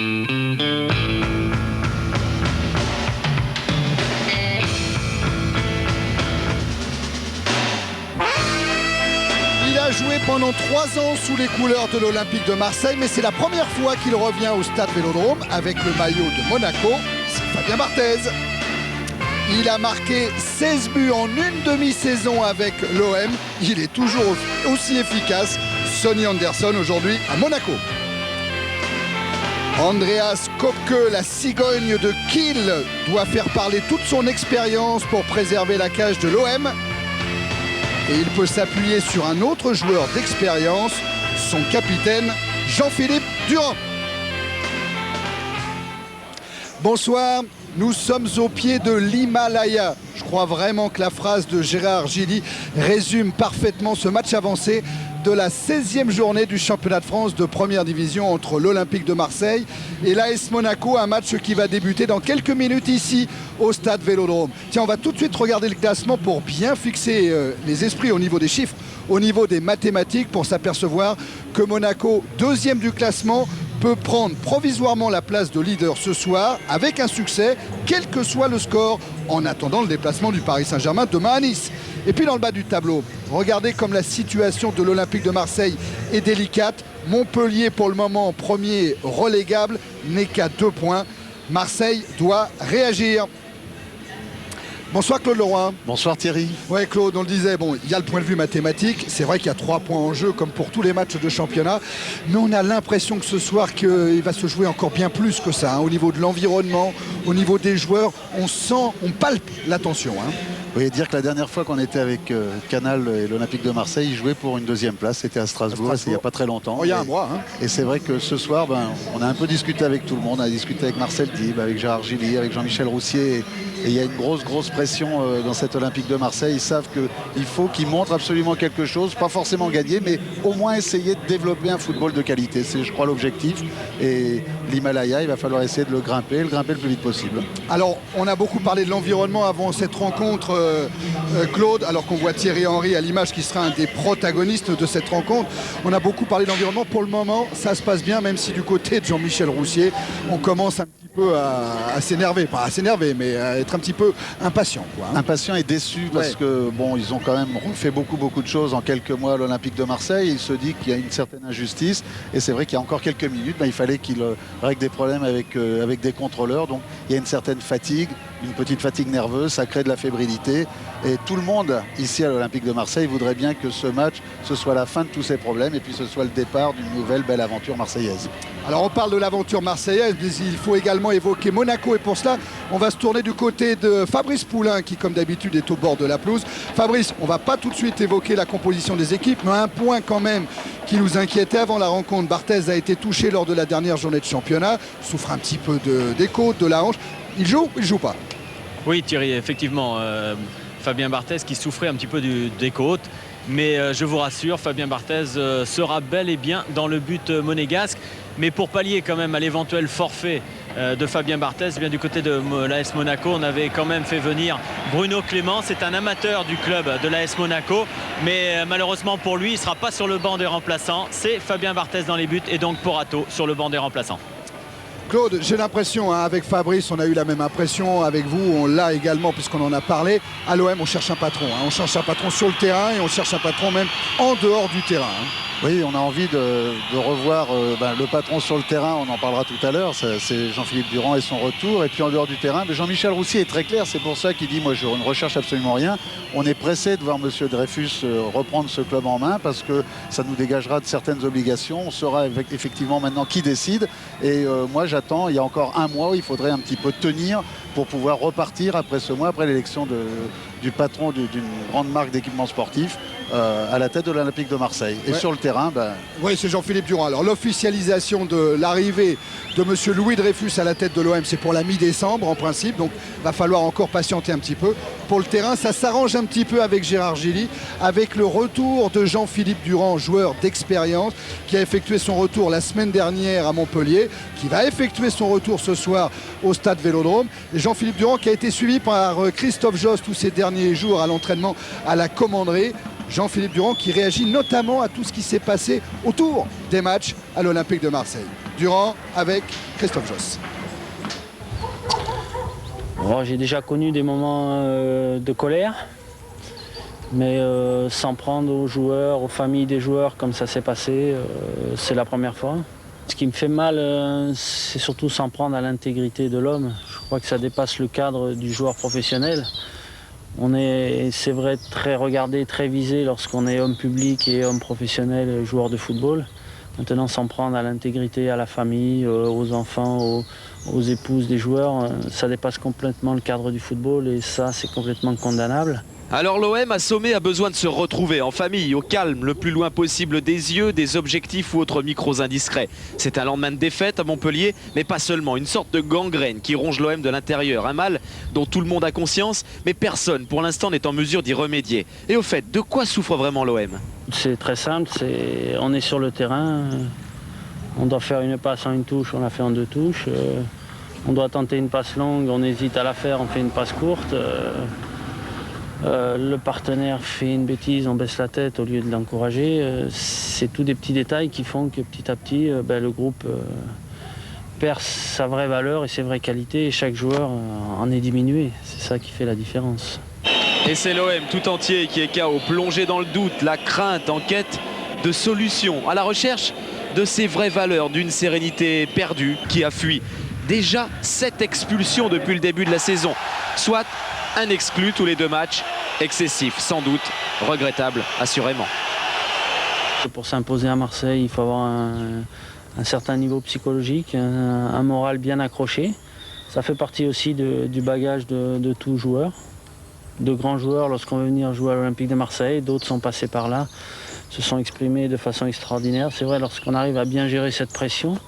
Il a joué pendant 3 ans sous les couleurs de l'Olympique de Marseille, mais c'est la première fois qu'il revient au Stade Vélodrome avec le maillot de Monaco. C'est Fabien Barthez. Il a marqué 16 buts en une demi-saison avec l'OM. Il est toujours aussi efficace. Sonny Anderson aujourd'hui à Monaco. Andreas Köpke, la cigogne de Kiel, doit faire parler toute son expérience pour préserver la cage de l'OM. Et il peut s'appuyer sur un autre joueur d'expérience, son capitaine Jean-Philippe Durand. Bonsoir, nous sommes au pied de l'Himalaya. Je crois vraiment que la phrase de Gérard Gilly résume parfaitement ce match avancé de la 16e journée du championnat de France de première division entre l'Olympique de Marseille et l'AS Monaco, un match qui va débuter dans quelques minutes ici au Stade Vélodrome. Tiens, on va tout de suite regarder le classement pour bien fixer les esprits au niveau des chiffres, au niveau des mathématiques, pour s'apercevoir que Monaco, deuxième du classement, peut prendre provisoirement la place de leader ce soir avec un succès, quel que soit le score, en attendant le déplacement du Paris Saint-Germain demain à Nice. Et puis dans le bas du tableau, regardez comme la situation de l'Olympique de Marseille est délicate. Montpellier, pour le moment, premier relégable, n'est qu'à 2 points. Marseille doit réagir. Bonsoir Claude Leroy. Bonsoir Thierry. Ouais Claude, on le disait, bon, il y a le point de vue mathématique, c'est vrai qu'il y a 3 points en jeu comme pour tous les matchs de championnat, mais on a l'impression que ce soir qu'il va se jouer encore bien plus que ça, hein, au niveau de l'environnement, au niveau des joueurs, on sent, on palpe la tension. Hein. Vous voyez dire que la dernière fois qu'on était avec Canal et l'Olympique de Marseille, ils jouaient pour une 2e place, c'était à Strasbourg, il n'y a pas très longtemps. Oh, il y a un mois. Hein. Et c'est vrai que ce soir, on a un peu discuté avec tout le monde, on a discuté avec Marcel Dib, avec Gérard Gilly, avec Jean-Michel Roussier, et il y a une grosse pression dans cet Olympique de Marseille. Ils savent qu'il faut qu'ils montrent absolument quelque chose, pas forcément gagner, mais au moins essayer de développer un football de qualité. C'est, je crois, l'objectif. Et l'Himalaya, il va falloir essayer de le grimper le plus vite possible. Alors, on a beaucoup parlé de l'environnement avant cette rencontre, Claude, alors qu'on voit Thierry Henry à l'image qui sera un des protagonistes de cette rencontre. On a beaucoup parlé de l'environnement. Pour le moment, ça se passe bien, même si du côté de Jean-Michel Roussier, on commence un petit peu à s'énerver. Pas à s'énerver, mais à être un petit peu impatient. Quoi, hein. Impatient et déçu parce que bon, ils ont quand même refait beaucoup de choses en quelques mois à l'Olympique de Marseille. Il se dit qu'il y a une certaine injustice et c'est vrai qu'il y a encore quelques minutes, il fallait qu'il règle des problèmes avec des contrôleurs. Donc il y a une certaine fatigue, une petite fatigue nerveuse, ça crée de la fébrilité. Et tout le monde ici à l'Olympique de Marseille voudrait bien que ce match, ce soit la fin de tous ces problèmes et puis ce soit le départ d'une nouvelle belle aventure marseillaise. Alors on parle de l'aventure marseillaise, mais il faut également évoquer Monaco. Et pour cela, on va se tourner du côté de Fabrice Poulain, qui comme d'habitude est au bord de la pelouse. Fabrice, on ne va pas tout de suite évoquer la composition des équipes, mais un point quand même qui nous inquiétait avant la rencontre. Barthez a été touché lors de la dernière journée de championnat, souffre un petit peu des côtes, de la hanche. Il joue ou il joue pas? Oui Thierry, effectivement. Fabien Barthez qui souffrait un petit peu des côtes. Mais je vous rassure, Fabien Barthez sera bel et bien dans le but monégasque. Mais pour pallier quand même à l'éventuel forfait de Fabien Barthez, bien du côté de l'AS Monaco, on avait quand même fait venir Bruno Clément. C'est un amateur du club de l'AS Monaco. Mais malheureusement pour lui, il ne sera pas sur le banc des remplaçants. C'est Fabien Barthez dans les buts et donc Porato sur le banc des remplaçants. Claude, j'ai l'impression, hein, avec Fabrice, on a eu la même impression, avec vous, on l'a également puisqu'on en a parlé. À l'OM, on cherche un patron. Hein. On cherche un patron sur le terrain et on cherche un patron même en dehors du terrain. Hein. Oui, on a envie de revoir le patron sur le terrain, on en parlera tout à l'heure, c'est Jean-Philippe Durand et son retour. Et puis en dehors du terrain, Jean-Michel Roussier est très clair, c'est pour ça qu'il dit, moi je ne recherche absolument rien. On est pressé de voir M. Dreyfus reprendre ce club en main parce que ça nous dégagera de certaines obligations. On saura effectivement maintenant qui décide. Et moi j'attends, il y a encore un mois où il faudrait un petit peu tenir pour pouvoir repartir après ce mois, après l'élection du patron d'une grande marque d'équipement sportif à la tête de l'Olympique de Marseille. Et sur le terrain, oui, c'est Jean-Philippe Durand. Alors l'officialisation de l'arrivée de M. Louis Dreyfus à la tête de l'OM, c'est pour la mi-décembre en principe, donc il va falloir encore patienter un petit peu. Pour le terrain, ça s'arrange un petit peu avec Gérard Gilly, avec le retour de Jean-Philippe Durand, joueur d'expérience, qui a effectué son retour la semaine dernière à Montpellier, qui va effectuer son retour ce soir au Stade Vélodrome. Et Jean-Philippe Durand qui a été suivi par Christophe Josse tous ces derniers jours à l'entraînement à la commanderie. Jean-Philippe Durand qui réagit notamment à tout ce qui s'est passé autour des matchs à l'Olympique de Marseille. Durand avec Christophe Josse. Bon, j'ai déjà connu des moments de colère, mais s'en prendre aux joueurs, aux familles des joueurs comme ça s'est passé, c'est la première fois. Ce qui me fait mal, c'est surtout s'en prendre à l'intégrité de l'homme. Je crois que ça dépasse le cadre du joueur professionnel. On est, c'est vrai, très regardé, très visé lorsqu'on est homme public et homme professionnel, joueur de football. Maintenant, s'en prendre à l'intégrité, à la famille, aux enfants, aux épouses des joueurs, ça dépasse complètement le cadre du football et ça, c'est complètement condamnable. Alors l'OM assommé a besoin de se retrouver en famille, au calme, le plus loin possible des yeux, des objectifs ou autres micros indiscrets. C'est un lendemain de défaite à Montpellier, mais pas seulement, une sorte de gangrène qui ronge l'OM de l'intérieur. Un mal dont tout le monde a conscience, mais personne pour l'instant n'est en mesure d'y remédier. Et au fait, de quoi souffre vraiment l'OM? C'est très simple, on est sur le terrain, on doit faire une passe en une touche, on la fait en deux touches. On doit tenter une passe longue, on hésite à la faire, on fait une passe courte. Le partenaire fait une bêtise, on baisse la tête au lieu de l'encourager. C'est tous des petits détails qui font que petit à petit, le groupe perd sa vraie valeur et ses vraies qualités et chaque joueur en est diminué. C'est ça qui fait la différence. Et c'est l'OM tout entier qui est KO, plongé dans le doute, la crainte, en quête de solutions, à la recherche de ses vraies valeurs, d'une sérénité perdue qui a fui. Déjà 7 expulsions depuis le début de la saison, soit un exclu tous les 2 matchs, excessif sans doute, regrettable assurément. Pour s'imposer à Marseille, il faut avoir un certain niveau psychologique, un moral bien accroché. Ça fait partie aussi du bagage de tout joueur. De grands joueurs, lorsqu'on veut venir jouer à l'Olympique de Marseille, d'autres sont passés par là, se sont exprimés de façon extraordinaire. C'est vrai, lorsqu'on arrive à bien gérer cette pression,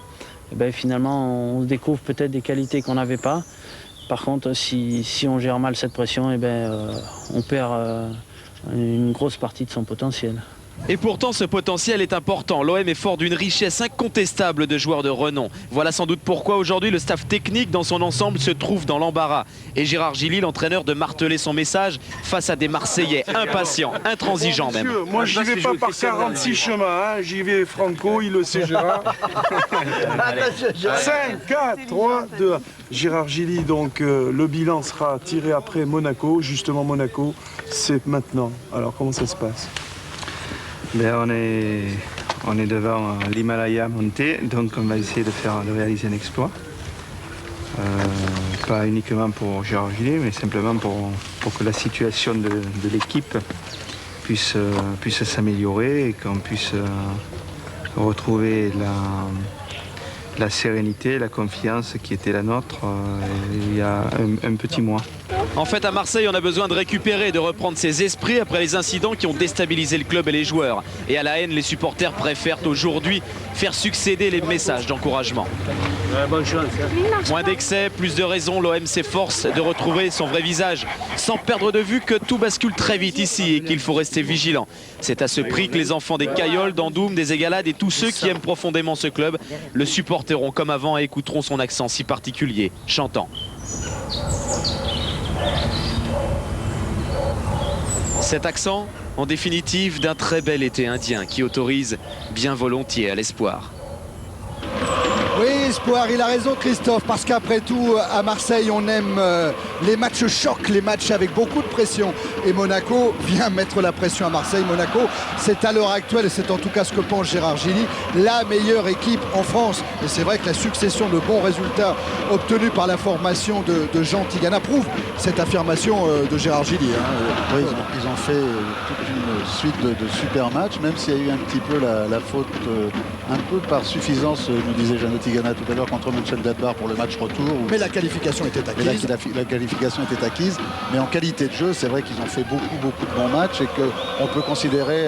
finalement on découvre peut-être des qualités qu'on n'avait pas. Par contre, si on gère mal cette pression, on perd une grosse partie de son potentiel. Et pourtant ce potentiel est important. L'OM est fort d'une richesse incontestable de joueurs de renom. Voilà sans doute pourquoi aujourd'hui le staff technique dans son ensemble se trouve dans l'embarras. Et Gérard Gilly, l'entraîneur, de marteler son message face à des Marseillais impatients, intransigeants même. Moi je n'y vais pas par 46 chemins, hein. J'y vais franco, il le sait Gérard. 5, 4, 3, 2, 1. Gérard Gilly, donc le bilan sera tiré après Monaco. Justement Monaco, c'est maintenant. Alors comment ça se passe? On est devant l'Himalaya monté, donc on va essayer de réaliser un exploit. Pas uniquement pour Gérard Gilly, mais simplement pour que la situation de l'équipe puisse s'améliorer et qu'on puisse retrouver la sérénité, la confiance qui était la nôtre il y a un petit mois. En fait, à Marseille, on a besoin de récupérer, de reprendre ses esprits après les incidents qui ont déstabilisé le club et les joueurs. Et à la haine, les supporters préfèrent aujourd'hui faire succéder les messages d'encouragement. Bonne chance. Moins d'excès, plus de raisons, l'OM s'efforce de retrouver son vrai visage, sans perdre de vue que tout bascule très vite ici et qu'il faut rester vigilant. C'est à ce prix que les enfants des Caillols, d'Andoum, des Égalades et tous ceux qui aiment profondément ce club le supporteront comme avant et écouteront son accent si particulier, chantant. Cet accent, en définitive, d'un très bel été indien qui autorise bien volontiers à l'espoir. Oui, espoir, il a raison Christophe, parce qu'après tout, à Marseille, on aime les matchs chocs, les matchs avec beaucoup de pression. Et Monaco vient mettre la pression à Marseille. Monaco, c'est à l'heure actuelle, et c'est en tout cas ce que pense Gérard Gilly, la meilleure équipe en France. Et c'est vrai que la succession de bons résultats obtenus par la formation de Jean Tigana prouve cette affirmation de Gérard Gilly. Hein. Oui, ils ont fait toute une suite de super matchs, même s'il y a eu un petit peu la faute, un peu par suffisance, nous disait Jean Tigana tout à l'heure, contre Mönchengladbach pour le match retour. Mais la qualification était acquise. La qualification était acquise, mais en qualité de jeu, c'est vrai qu'ils ont fait beaucoup de bons matchs et qu'on peut considérer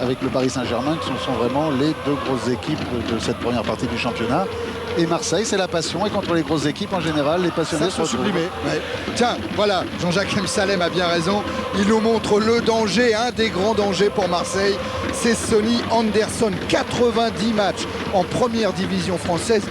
avec le Paris Saint-Germain que ce sont vraiment les 2 grosses équipes de cette première partie du championnat. Et Marseille, c'est la passion, et contre les grosses équipes, en général, les passionnés se sublimer. Ouais. Tiens, voilà, Jean-Jacques Salem a bien raison. Il nous montre le danger, un des grands dangers pour Marseille, c'est Sonny Anderson. 90 matchs en première division française,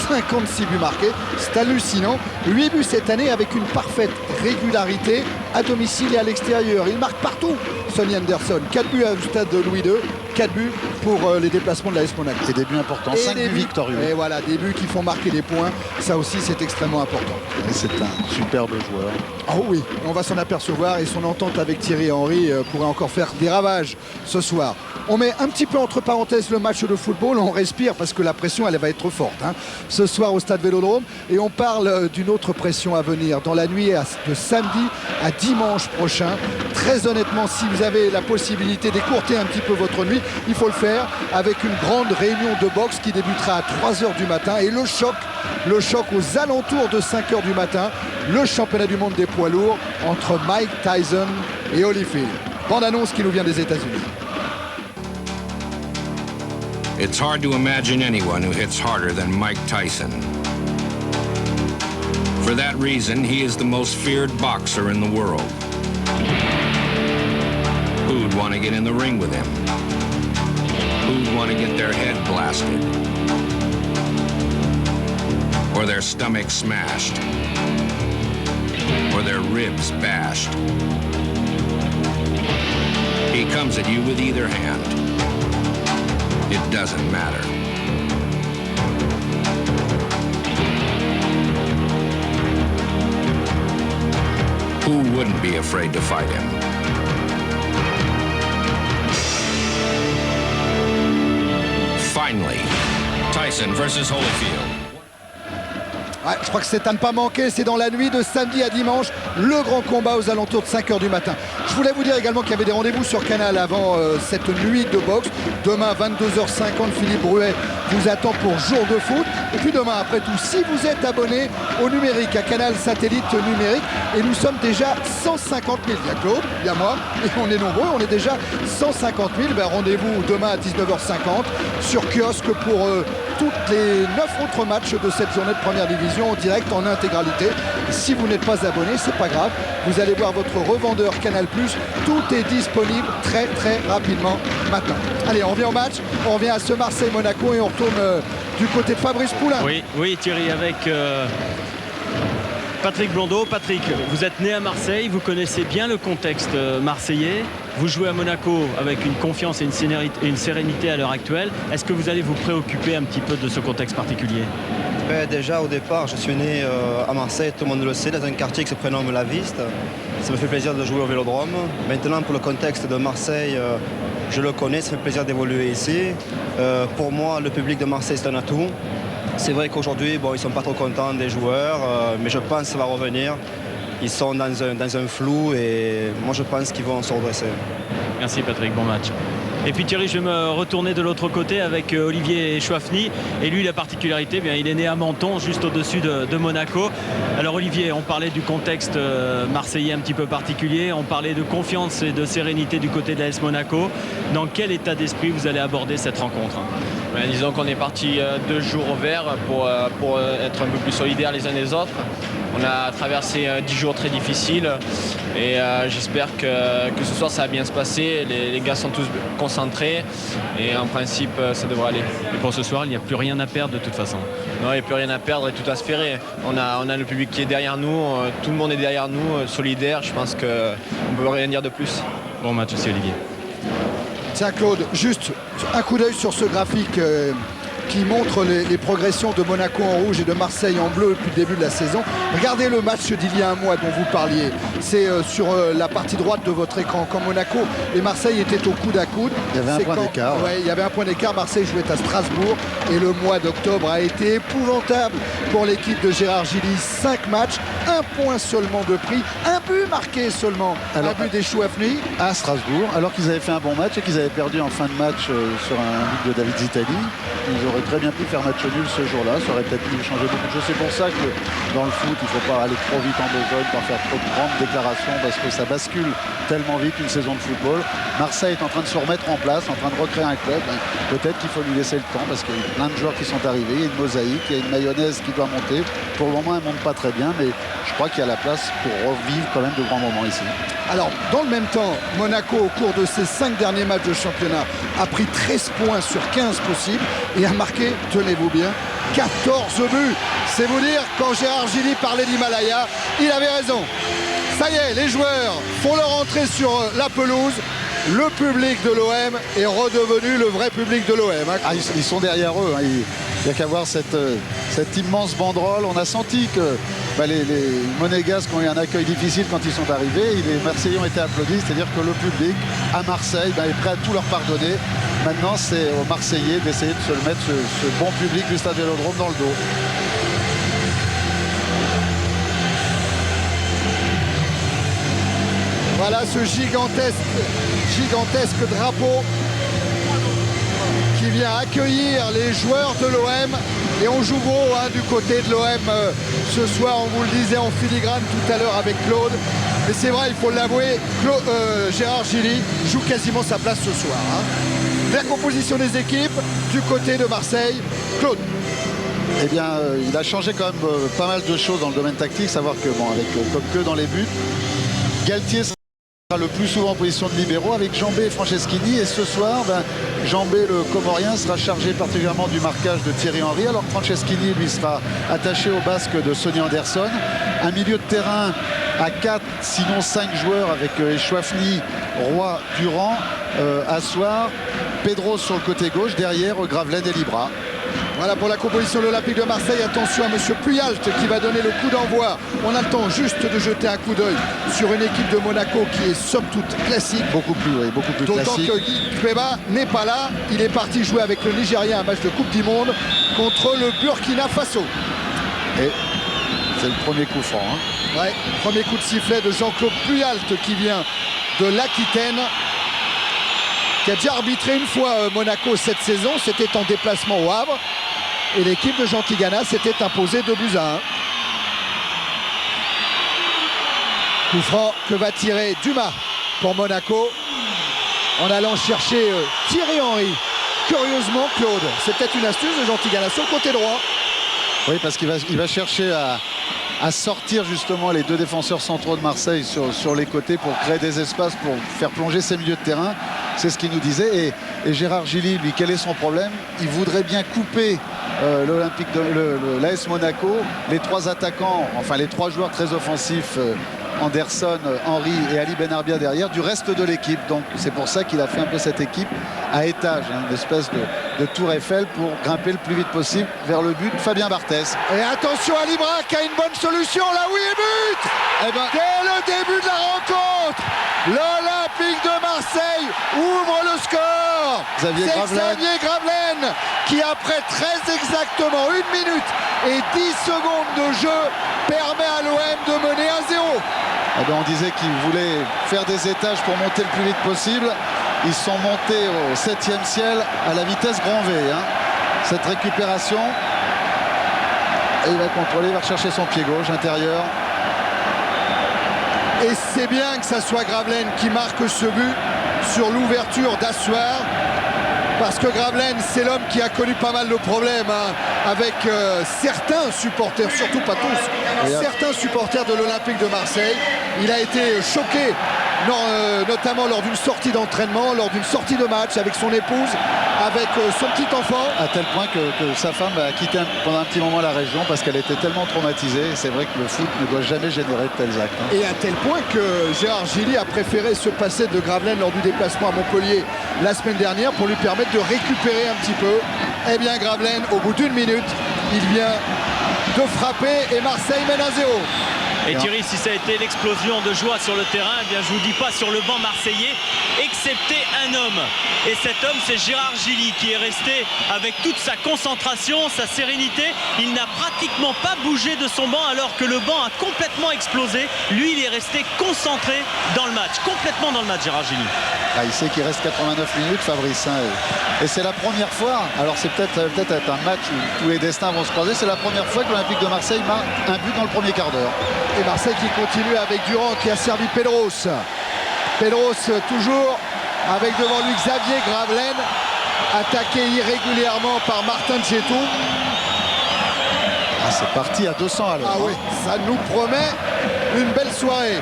56 buts marqués, c'est hallucinant. 8 buts cette année avec une parfaite régularité à domicile et à l'extérieur. Il marque partout, Sonny Anderson. 4 buts au stade de Louis II, 4 buts pour les déplacements de l'AS Monaco. Et des buts importants, 5 buts victorieux. Et voilà, des buts qui font marquer des points, ça aussi c'est extrêmement important. Et c'est un superbe joueur. Oh oui, on va s'en apercevoir et son entente avec Thierry Henry pourrait encore faire des ravages ce soir. On met un petit peu entre parenthèses le match de football, on respire parce que la pression elle va être forte ce soir au stade Vélodrome, et on parle d'une autre pression à venir dans la nuit de samedi à dimanche prochain. Très honnêtement, si vous avez la possibilité d'écourter un petit peu votre nuit, il faut le faire avec une grande réunion de boxe qui débutera à 3h du matin et le choc aux alentours de 5h du matin, le championnat du monde des poids lourds entre Mike Tyson et Holyfield. Bande annonce qui nous vient des États-Unis. It's hard to imagine anyone who hits harder than Mike Tyson. For that reason, he is the most feared boxer in the world. Who'd want to get in the ring with him? Who'd want to get their head blasted? Or their stomach smashed? Or their ribs bashed? He comes at you with either hand. It doesn't matter. Who wouldn't be afraid to fight him? Finally, Tyson versus Holyfield. Ouais, je crois que c'est à ne pas manquer, c'est dans la nuit de samedi à dimanche, le grand combat aux alentours de 5h du matin. Je voulais vous dire également qu'il y avait des rendez-vous sur Canal avant cette nuit de boxe. Demain, 22h50, Philippe Bruet vous attend pour Jour de foot. Et puis demain, après tout, si vous êtes abonné au numérique, à Canal Satellite Numérique, et nous sommes déjà 150 000. Il y a Claude, il y a moi, et on est nombreux, on est déjà 150 000. Ben, rendez-vous demain à 19h50 sur kiosque pour toutes les 9 autres matchs de cette journée de première division en direct, en intégralité. Si vous n'êtes pas abonné, c'est pas grave, vous allez voir votre revendeur Canal+, tout est disponible très très rapidement maintenant. Allez, on revient au match, on revient à ce Marseille-Monaco et on retourne du côté de Fabrice Poulain. Oui Thierry, avec Patrick Blondeau. Patrick, vous êtes né à Marseille, vous connaissez bien le contexte marseillais. Vous jouez à Monaco avec une confiance et une sérénité à l'heure actuelle. Est-ce que vous allez vous préoccuper un petit peu de ce contexte particulier? Déjà au départ, je suis né à Marseille, tout le monde le sait, dans un quartier qui se prénomme La Viste. Ça me fait plaisir de jouer au Vélodrome. Maintenant, pour le contexte de Marseille, je le connais, ça fait plaisir d'évoluer ici. Pour moi, le public de Marseille, c'est un atout. C'est vrai qu'aujourd'hui, ils ne sont pas trop contents des joueurs, mais je pense que ça va revenir. Ils sont dans un flou et moi, je pense qu'ils vont se redresser. Merci Patrick, bon match. Et puis Thierry, je vais me retourner de l'autre côté avec Olivier Chouafny. Et lui, la particularité, bien, il est né à Menton, juste au-dessus de Monaco. Alors Olivier, on parlait du contexte marseillais un petit peu particulier. On parlait de confiance et de sérénité du côté de l'AS Monaco. Dans quel état d'esprit vous allez aborder cette rencontre? Disons qu'on est parti 2 jours au vert pour être un peu plus solidaires les uns des autres. On a traversé 10 jours très difficiles et j'espère que ce soir ça va bien se passer. Les gars sont tous concentrés et en principe ça devrait aller. Et pour ce soir, il n'y a plus rien à perdre de toute façon. Non, il n'y a plus rien à perdre et tout à espérer. On a le public qui est derrière nous, tout le monde est derrière nous, solidaire. Je pense qu'on ne peut rien dire de plus. Bon match aussi Olivier. Tiens Claude, juste un coup d'œil sur ce graphique qui montre les progressions de Monaco en rouge et de Marseille en bleu depuis le début de la saison. Regardez le match d'il y a un mois dont vous parliez. C'est sur la partie droite de votre écran. Quand Monaco et Marseille étaient au coude à coude. Il y avait un point d'écart. Ouais, il y avait un point d'écart. Marseille jouait à Strasbourg et le mois d'octobre a été épouvantable pour l'équipe de Gérard Gilly. 5 matchs, 1 point seulement de prix, 1 but marqué seulement. Un but des Chouafny à Strasbourg, alors qu'ils avaient fait un bon match et qu'ils avaient perdu en fin de match sur un but de David Zitali. Ils auraient très bien pu faire match nul ce jour-là, ça aurait peut-être pu changer beaucoup de choses. C'est pour ça que dans le foot, il ne faut pas aller trop vite en besogne, pas faire trop de grandes déclarations parce que ça bascule tellement vite une saison de football. Marseille est en train de se remettre en place, en train de recréer un club. Peut-être qu'il faut lui laisser le temps parce qu'il y a plein de joueurs qui sont arrivés, il y a une mosaïque, il y a une mayonnaise qui doit monter. Pour le moment, elle ne monte pas très bien, mais je je crois qu'il y a la place pour revivre quand même de grands moments ici. Alors, dans le même temps, Monaco, au cours de ses 5 derniers matchs de championnat, a pris 13 points sur 15 possibles et a marqué, tenez-vous bien, 14 buts. C'est vous dire, quand Gérard Gilly parlait d'Himalaya, il avait raison. Ça y est, les joueurs font leur entrée sur la pelouse. Le public de l'OM est redevenu le vrai public de l'OM. Hein. Ah, ils sont derrière eux. Hein. Il n'y a qu'à voir cette immense banderole. On a senti que les Monégasques ont eu un accueil difficile quand ils sont arrivés. Les Marseillais ont été applaudis, c'est-à-dire que le public à Marseille est prêt à tout leur pardonner. Maintenant, c'est aux Marseillais d'essayer de se le mettre, ce bon public du Stade Vélodrome dans le dos. Voilà ce gigantesque drapeau qui vient accueillir les joueurs de l'OM. Et on joue beau du côté de l'OM ce soir, on vous le disait en filigrane tout à l'heure avec Claude. Mais c'est vrai, il faut l'avouer, Gérard Gilly joue quasiment sa place ce soir. Hein. La composition des équipes du côté de Marseille, Claude. Eh bien, il a changé quand même pas mal de choses dans le domaine tactique. Savoir que, avec comme que dans les buts, Galtier sera le plus souvent en position de libéraux avec Jambé et Franceschini. Et ce soir, Jambé, le Comorien, sera chargé particulièrement du marquage de Thierry Henry. Alors que Franceschini, lui, sera attaché au basque de Sonny Anderson. Un milieu de terrain à 4, sinon 5 joueurs avec Chouafny, Roy, Durand, Assoir, Pedro sur le côté gauche, derrière Gravelaine et Libra. Voilà pour la composition de l'Olympique de Marseille. Attention à monsieur Puyalt qui va donner le coup d'envoi. On a le temps juste de jeter un coup d'œil sur une équipe de Monaco qui est somme toute classique. Beaucoup plus D'autant classique. que Guy Peba n'est pas là. Il est parti jouer avec le Nigeria un match de Coupe du Monde contre le Burkina Faso. Et c'est le premier coup franc. Hein. Ouais, premier coup de sifflet de Jean-Claude Puyalt qui vient de l'Aquitaine, qui a déjà arbitré une fois Monaco cette saison. C'était en déplacement au Havre. Et l'équipe de Jean Tigana s'était imposée 2-1. Coup franc que va tirer Dumas pour Monaco en allant chercher Thierry Henry. Curieusement, Claude, c'est peut-être une astuce de Jean Tigana sur le côté droit. Oui, parce qu'il va chercher à sortir justement les deux défenseurs centraux de Marseille sur les côtés pour créer des espaces pour faire plonger ses milieux de terrain. C'est ce qu'il nous disait. Et Gérard Gilly, lui, quel est son problème? Il voudrait bien couper l'AS Monaco, les trois attaquants, enfin les trois joueurs très offensifs, Anderson, Henry et Ali Benarbia derrière, du reste de l'équipe. Donc c'est pour ça qu'il a fait un peu cette équipe à étage, une espèce de tour Eiffel pour grimper le plus vite possible vers le but. Fabien Barthez. Et attention à Libra qui a une bonne solution là, oui, et but. Dès le début de la rencontre, l'Olympique de Marseille ouvre le score. C'est Xavier Gravelaine qui, après exactement 1 minute et 10 secondes de jeu, permet à l'OM de mener 1-0. On disait qu'ils voulaient faire des étages pour monter le plus vite possible. Ils sont montés au 7e ciel à la vitesse grand V. Hein. Cette récupération. Et il va contrôler, il va rechercher son pied gauche intérieur. Et c'est bien que ça soit Gravelaine qui marque ce but sur l'ouverture d'Assoir. Parce que Gravelaine, c'est l'homme qui a connu pas mal de problèmes avec certains supporters, surtout pas tous, certains supporters de l'Olympique de Marseille. Il a été choqué, notamment lors d'une sortie d'entraînement, lors d'une sortie de match avec son épouse, avec son petit enfant. À tel point que sa femme a quitté pendant un petit moment la région parce qu'elle était tellement traumatisée. C'est vrai que le foot ne doit jamais générer de tels actes. Et à tel point que Gérard Gilly a préféré se passer de Gravelaine lors du déplacement à Montpellier la semaine dernière pour lui permettre de récupérer un petit peu. Eh bien Gravelaine, au bout d'1 minute, il vient de frapper et Marseille mène à 0. Et Thierry, si ça a été l'explosion de joie sur le terrain, eh bien je vous dis pas sur le banc marseillais, excepté un homme. Et cet homme, c'est Gérard Gilly qui est resté avec toute sa concentration, sa sérénité. Il n'a pratiquement pas bougé de son banc alors que le banc a complètement explosé. Lui, il est resté concentré dans le match, complètement dans le match, Gérard Gilly. Il sait qu'il reste 89 minutes, Fabrice. Et c'est la première fois, alors c'est peut-être un match où tous les destins vont se croiser, c'est la première fois que l'Olympique de Marseille marque un but dans le premier quart d'heure. Et Marseille qui continue avec Durand qui a servi Pedros. Pedros toujours avec devant lui Xavier Gravelaine, attaqué irrégulièrement par Martin Djetou. C'est parti à 200 à l'heure. Ah oui, ça nous promet une belle soirée.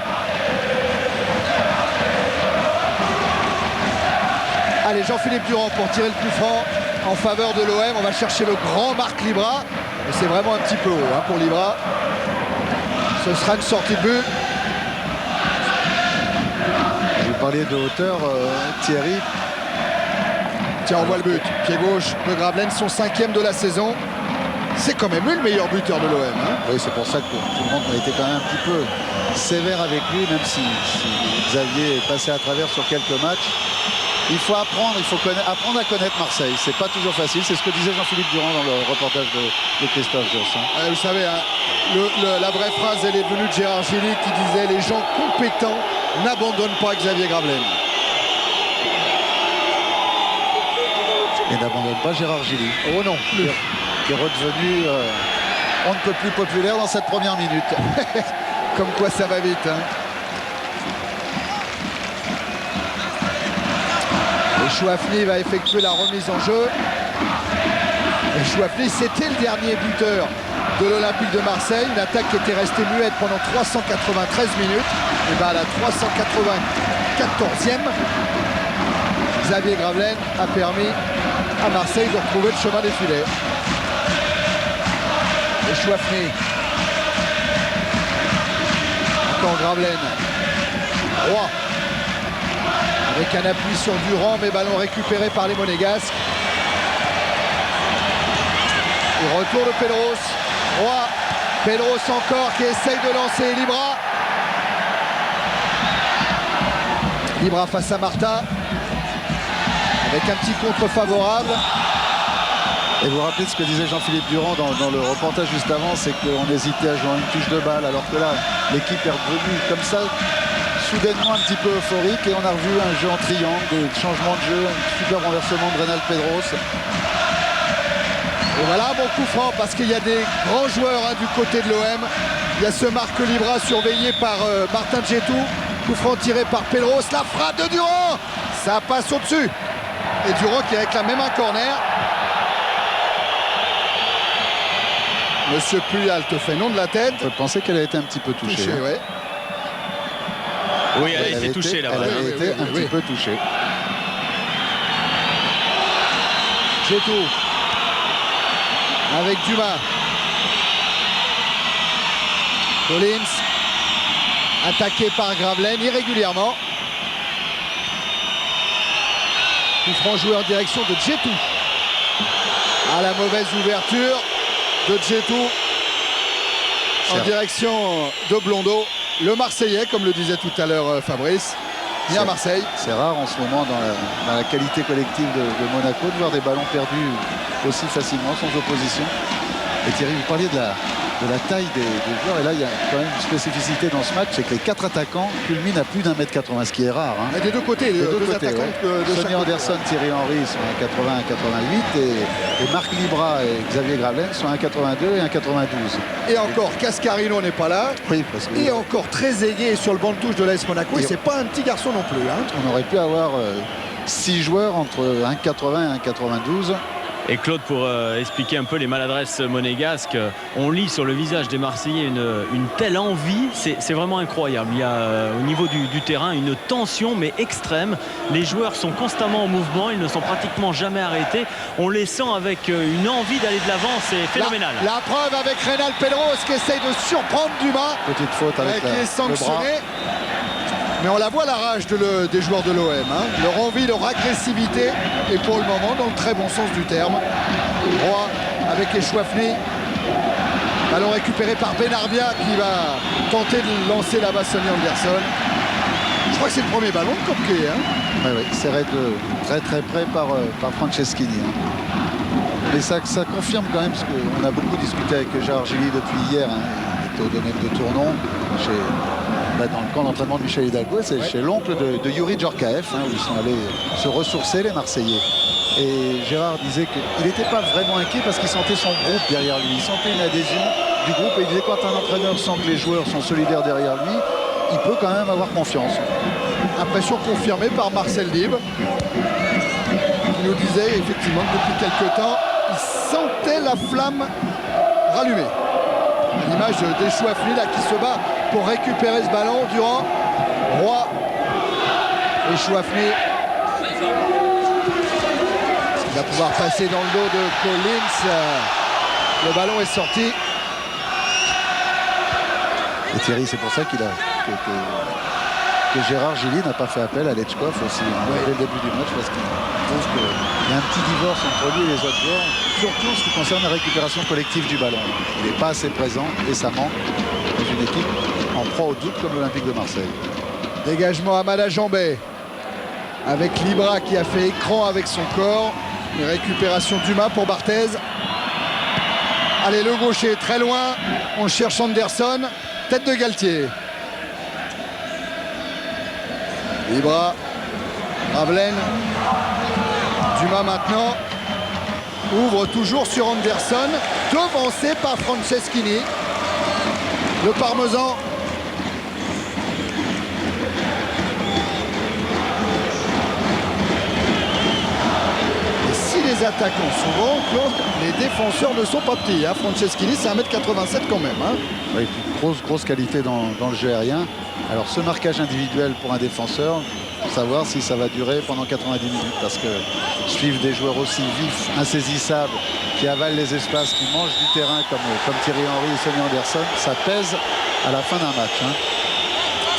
Allez, Jean-Philippe Durand pour tirer le coup franc en faveur de l'OM. On va chercher le grand Marc Libra. Mais c'est vraiment un petit peu haut pour Libra. Ce sera une sortie de but. Vous parliez de hauteur, Thierry. Tiens, on voit le but. Pied gauche de Gravelaine, son 5e de la saison. C'est quand même lui le meilleur buteur de l'OM. Oui, c'est pour ça que tout le monde a été quand même un petit peu sévère avec lui, même si Xavier est passé à travers sur quelques matchs. Il faut apprendre, apprendre à connaître Marseille. C'est pas toujours facile. C'est ce que disait Jean-Philippe Durand dans le reportage de Christophe Josse. Vous savez, la vraie phrase, elle est venue de Gérard Gilly qui disait « Les gens compétents n'abandonnent pas Xavier Gravelaine ». Et n'abandonne pas Gérard Gilly. Oh non, qui est redevenu on ne peut plus populaire dans cette première minute. Comme quoi ça va vite. Et Chouafny va effectuer la remise en jeu. Et Chouafny, c'était le dernier buteur de l'Olympique de Marseille. Une attaque qui était restée muette pendant 393 minutes. Et bien à la 394e, Xavier Gravelaine a permis à Marseille de retrouver le chemin des filets. Et Chouafny. Encore Gravelaine. Roy. Avec un appui sur Durand, mais ballon récupéré par les Monégasques. Et retour de Pedros. Roy. Pedros encore qui essaye de lancer Libra. Libra face à Martha. Avec un petit contre favorable. Et vous vous rappelez ce que disait Jean-Philippe Durand dans le reportage juste avant, c'est qu'on hésitait à jouer une touche de balle, alors que là, l'équipe est revenue comme ça, soudainement un petit peu euphorique, et on a revu un jeu en triangle, des changements de jeu, un super renversement de Reynald Pedros. Et voilà, bon coup franc, parce qu'il y a des grands joueurs du côté de l'OM. Il y a ce Marc Libra surveillé par Martin Djetou. Coup franc tiré par Pedros, la frappe de Durand, ça passe au-dessus. Et Durand qui réclame même un corner. Monsieur Puyal te fait non de la tête. On peut penser qu'elle a été un petit peu touchée. Ouais. Oui, elle a été touchée là-bas. Elle a été un petit peu touchée. Djetou. Avec Dumas. Collins. Attaqué par Gravelaine irrégulièrement. Coup franc joué en direction de Djetou. À la mauvaise ouverture de Djetou en direction de Blondeau. Le Marseillais, comme le disait tout à l'heure Fabrice, vient à Marseille. C'est rare en ce moment dans la qualité collective de Monaco de voir des ballons perdus aussi facilement, sans opposition. Et Thierry, vous parliez de la taille des joueurs, et là il y a quand même une spécificité dans ce match, c'est que les 4 attaquants culminent à plus d'1m80, ce qui est rare. Et des deux côtés, deux attaquants de Sonny chaque Anderson, côté. Thierry Henry sont à 80, 88, et Marc Libra et Xavier Gravelaine sont à 82 et à 92. Et encore, Cascarino n'est pas là. Oui, parce que Et encore très aigué sur le banc de touche de l'AS Monaco. Et c'est pas un petit garçon non plus. On aurait pu avoir 6 joueurs entre 1,80 et 1,92. Et Claude, pour expliquer un peu les maladresses monégasques, on lit sur le visage des Marseillais une telle envie, c'est vraiment incroyable. Il y a au niveau du terrain une tension mais extrême. Les joueurs sont constamment en mouvement, ils ne sont pratiquement jamais arrêtés. On les sent avec une envie d'aller de l'avant, c'est phénoménal. La preuve avec Reynald Pedros qui essaye de surprendre Dumas. Petite faute avec qui est sanctionné. le bras. Mais on la voit la rage des joueurs de l'OM. Leur envie, leur agressivité. Et pour le moment, dans le très bon sens du terme. Roy avec Chouafny. Ballon récupéré par Benarbia qui va tenter de lancer là-bas Sonny Anderson. Je crois que c'est le premier ballon de Kopke. Oui, serré de très très près par Franceschini. Mais ça confirme quand même, parce qu'on a beaucoup discuté avec Gérard Gilly depuis hier. Il était au domaine de Tournon, dans le camp d'entraînement de Michel Hidalgo, c'est chez l'oncle de Yuri Djorkaeff, où ils sont allés se ressourcer, les Marseillais. Et Gérard disait qu'il n'était pas vraiment inquiet parce qu'il sentait son groupe derrière lui. Il sentait une adhésion du groupe, et il disait quand un entraîneur sent que les joueurs sont solidaires derrière lui, il peut quand même avoir confiance. Impression confirmée par Marcel Dib, qui nous disait effectivement que depuis quelques temps, il sentait la flamme rallumé. L'image d'Echouafni là qui se bat pour récupérer ce ballon. Durand, Roy, Echouafni. Il va pouvoir passer dans le dos de Collins. Le ballon est sorti. Et Thierry, c'est pour ça qu'il a que Gérard Gilly n'a pas fait appel à Lechkov aussi dès le début du match, parce qu'il trouve qu'il y a un petit divorce entre lui et les autres joueurs, surtout en ce qui concerne la récupération collective du ballon. Il n'est pas assez présent et ça manque dans une équipe en proie au doute comme l'Olympique de Marseille. Dégagement à Malajambé avec Libra qui a fait écran avec son corps. Une récupération d'Uma pour Barthez. Allez, le gaucher très loin. On cherche Anderson. Tête de Galtier. Libra. Ravelaine. Duma maintenant. Ouvre toujours sur Anderson. Devancé par Franceschini. Le Parmesan. Les attaquants souvent, Claude, les défenseurs ne sont pas petits. Hein. Franceschini, c'est 1m87 quand même. Hein. Oui, grosse qualité dans le jeu aérien. Alors ce marquage individuel pour un défenseur, pour savoir si ça va durer pendant 90 minutes. Parce que suivre des joueurs aussi vifs, insaisissables, qui avalent les espaces, qui mangent du terrain comme Thierry Henry et Sonny Anderson, ça pèse à la fin d'un match. Hein.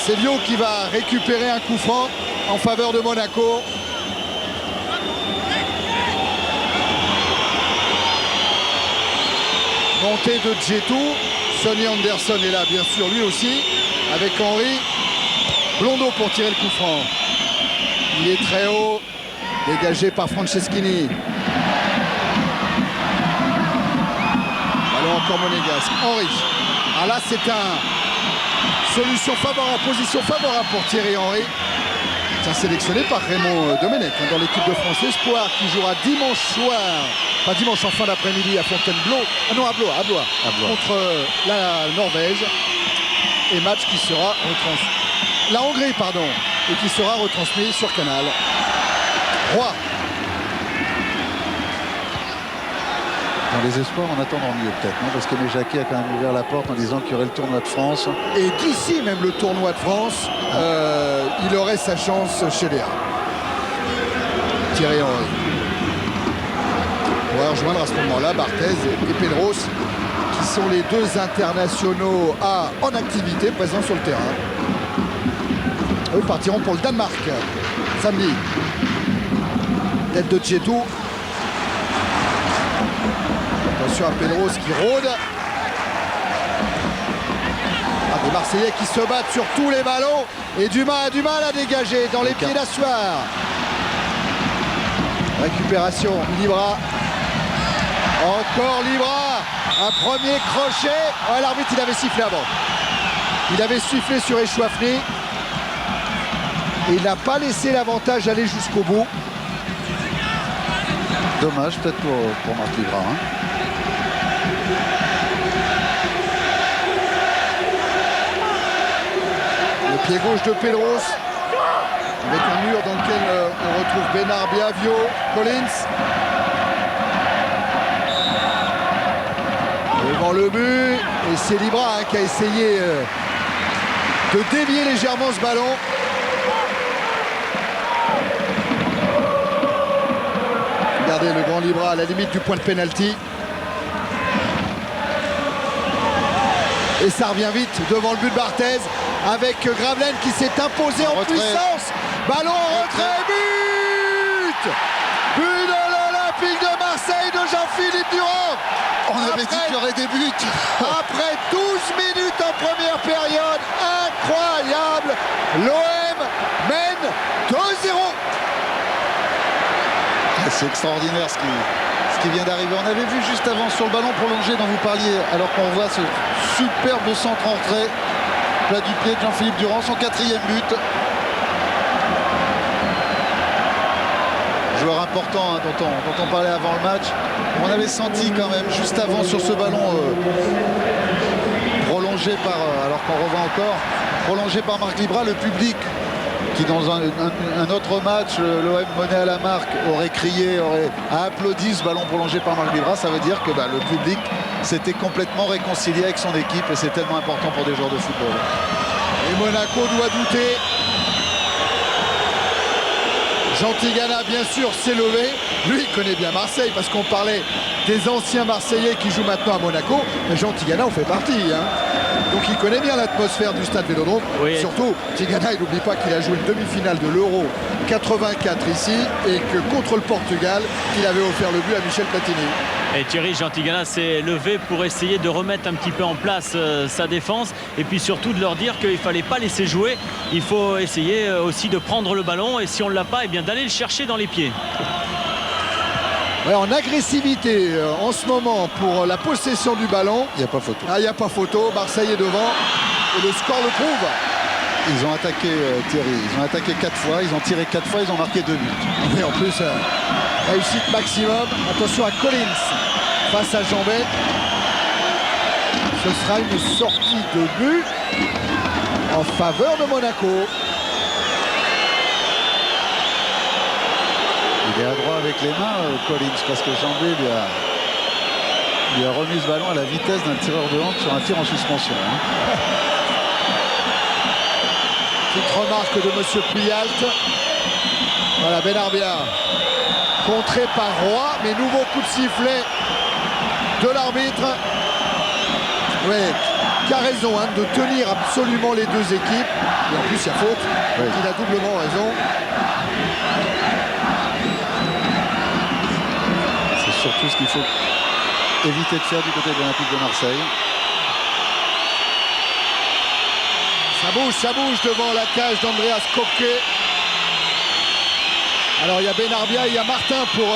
C'est Lyon qui va récupérer un coup franc en faveur de Monaco. Montée de Djetou, Sonny Anderson est là bien sûr lui aussi, avec Henry. Blondeau pour tirer le coup franc. Il est très haut, dégagé par Franceschini. Ballon encore monégasque. Henry. Ah là c'est un solution favorable, position favorable pour Thierry Henry. C'est sélectionné par Raymond Domenech dans l'équipe de France Espoir qui jouera dimanche soir. Pas dimanche en fin d'après-midi à Fontainebleau. Ah non, à Blois. Contre la Norvège. Et match qui sera retransmis. La Hongrie, pardon. Et qui sera retransmis sur Canal. Roy. Dans les espoirs, en attendant mieux peut-être, non, parce que Jacquet a quand même ouvert la porte en disant qu'il y aurait le tournoi de France. Et d'ici même le tournoi de France, il aurait sa chance chez Léa. Thierry Henry. On va rejoindre à ce moment-là Barthez et Pedros, qui sont les deux internationaux en activité présents sur le terrain. Eux partiront pour le Danemark samedi. Tête de Djetou. Attention à Pedros qui rôde. Des Marseillais qui se battent sur tous les ballons. Et Dumas a du mal à dégager dans les pieds d'Assoir. Récupération, Libra. Encore Libra. Un premier crochet. Oh, l'arbitre, il avait sifflé avant. Il avait sifflé sur Echouafni. Et il n'a pas laissé l'avantage aller jusqu'au bout. Dommage peut-être pour Marc Libra. Hein. Le pied gauche de Pedros. Avec un mur dans lequel on retrouve Benarbia, Vio, Collins. Devant le but. Et c'est Libra qui a essayé de dévier légèrement ce ballon. Regardez le grand Libra à la limite du point de pénalty. Et ça revient vite devant le but de Barthez avec Gravelaine qui s'est imposé en puissance. Ballon en retrait, but! But de l'Olympique de Marseille de Jean-Philippe Durand. On avait dit qu'il y aurait des buts. Après 12 minutes en première période, incroyable. L'OM mène 2-0. C'est extraordinaire ce qui vient d'arriver. On avait vu juste avant sur le ballon prolongé dont vous parliez, alors qu'on voit ce superbe centre en retrait, plat du pied de Jean-Philippe Durand, son 4e but. Joueur important hein, dont on parlait avant le match. On avait senti quand même juste avant sur ce ballon prolongé par, alors qu'on revoit encore, prolongé par Marc Libra, le public qui dans un autre match, l'OM mené à la marque, aurait crié, aurait applaudi ce ballon prolongé par Marc Libra. Ça veut dire que le public s'était complètement réconcilié avec son équipe et c'est tellement important pour des joueurs de football. Et Monaco doit douter. Jean Tigana, bien sûr, s'est levé. Lui, il connaît bien Marseille parce qu'on parlait des anciens Marseillais qui jouent maintenant à Monaco. Mais Jean Tigana en fait partie. Donc il connaît bien l'atmosphère du stade Vélodrome. Oui. Surtout, Tigana, il n'oublie pas qu'il a joué une demi-finale de l'Euro 84 ici et que contre le Portugal, il avait offert le but à Michel Platini. Et Thierry Jean Tigana s'est levé pour essayer de remettre un petit peu en place sa défense et puis surtout de leur dire qu'il ne fallait pas laisser jouer. Il faut essayer aussi de prendre le ballon et si on ne l'a pas, eh bien d'aller le chercher dans les pieds. Ouais, en agressivité en ce moment pour la possession du ballon. Il n'y a pas photo. Ah, il n'y a pas photo. Marseille est devant et le score le prouve. Ils ont attaqué Thierry, ils ont attaqué 4 fois, ils ont tiré 4 fois, ils ont marqué 2 buts. Et en plus, réussite maximum. Attention à Collins face à Jambet. Ce sera une sortie de but en faveur de Monaco. Il est adroit avec les mains, Collins, parce que Jambet lui a remis ce ballon à la vitesse d'un tireur de hand sur un tir en suspension. Petite remarque de M. Puyalt. Voilà, Benarbia contré par Roy, mais nouveau coup de sifflet de l'arbitre. Oui, qui a raison de tenir absolument les deux équipes. Et en plus, il y a faute. Oui. Il a doublement raison. C'est surtout ce qu'il faut éviter de faire du côté de l'Olympique de Marseille. Ça bouge devant la cage d'Andreas Koke. Alors il y a Benarbia et il y a Martin pour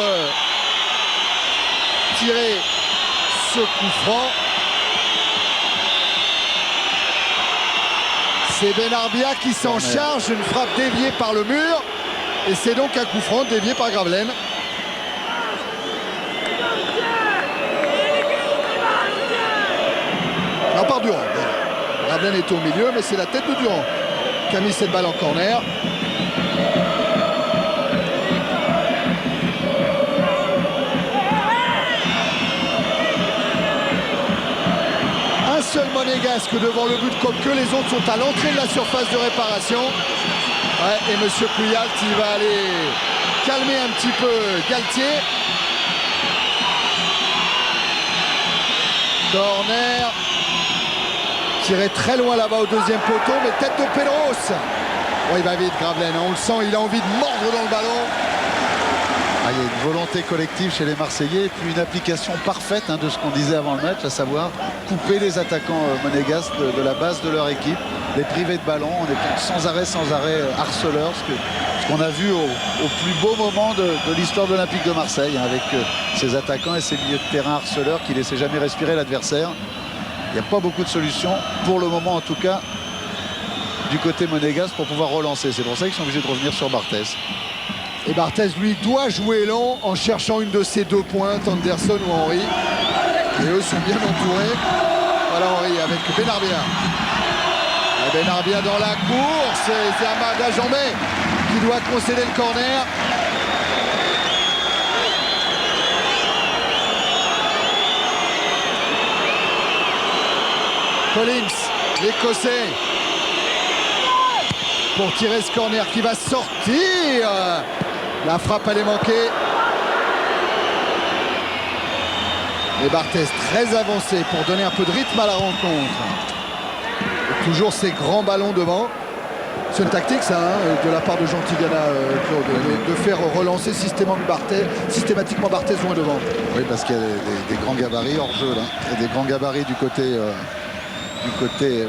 tirer ce coup franc. C'est Benarbia qui s'en charge, une frappe déviée par le mur. Et c'est donc un coup franc dévié par Gravelaine. Non, par Durand. Gravelaine est au milieu, mais c'est la tête de Durand qui a mis cette balle en corner. Un seul monégasque devant le but de Koke, les autres sont à l'entrée de la surface de réparation. Ouais, et Monsieur Puyalt, il va aller calmer un petit peu Galtier. Corner. Tiré très loin là-bas au deuxième poteau, mais tête de Pedros. Oh, il va vite Gravelaine, on le sent, il a envie de mordre dans le ballon. Il y a une volonté collective chez les Marseillais et puis une application parfaite de ce qu'on disait avant le match, à savoir couper les attaquants monégasques de la base de leur équipe, les priver de ballon en étant sans arrêt harceleurs, ce qu'on a vu au plus beau moment de l'histoire de l'Olympique de Marseille, avec ses attaquants et ses milieux de terrain harceleurs qui ne laissaient jamais respirer l'adversaire. Il n'y a pas beaucoup de solutions, pour le moment en tout cas, du côté monégasque pour pouvoir relancer. C'est pour ça qu'ils sont obligés de revenir sur Barthès. Et Barthès, lui, doit jouer long en cherchant une de ses deux pointes, Anderson ou Henry. Et eux sont bien entourés. Voilà Henry avec Benarbia. Et Benarbia dans la course. C'est Amada Jambet qui doit concéder le corner. Collins, l'Écossais, pour tirer ce corner qui va sortir. La frappe, elle est manquée. Et Barthès très avancé pour donner un peu de rythme à la rencontre. Et toujours ces grands ballons devant. C'est une tactique ça, de la part de Jean Tigana, Claude, de faire relancer systématiquement Barthès loin devant. Oui, parce qu'il y a des grands gabarits hors jeu là. Il y a des grands gabarits du côté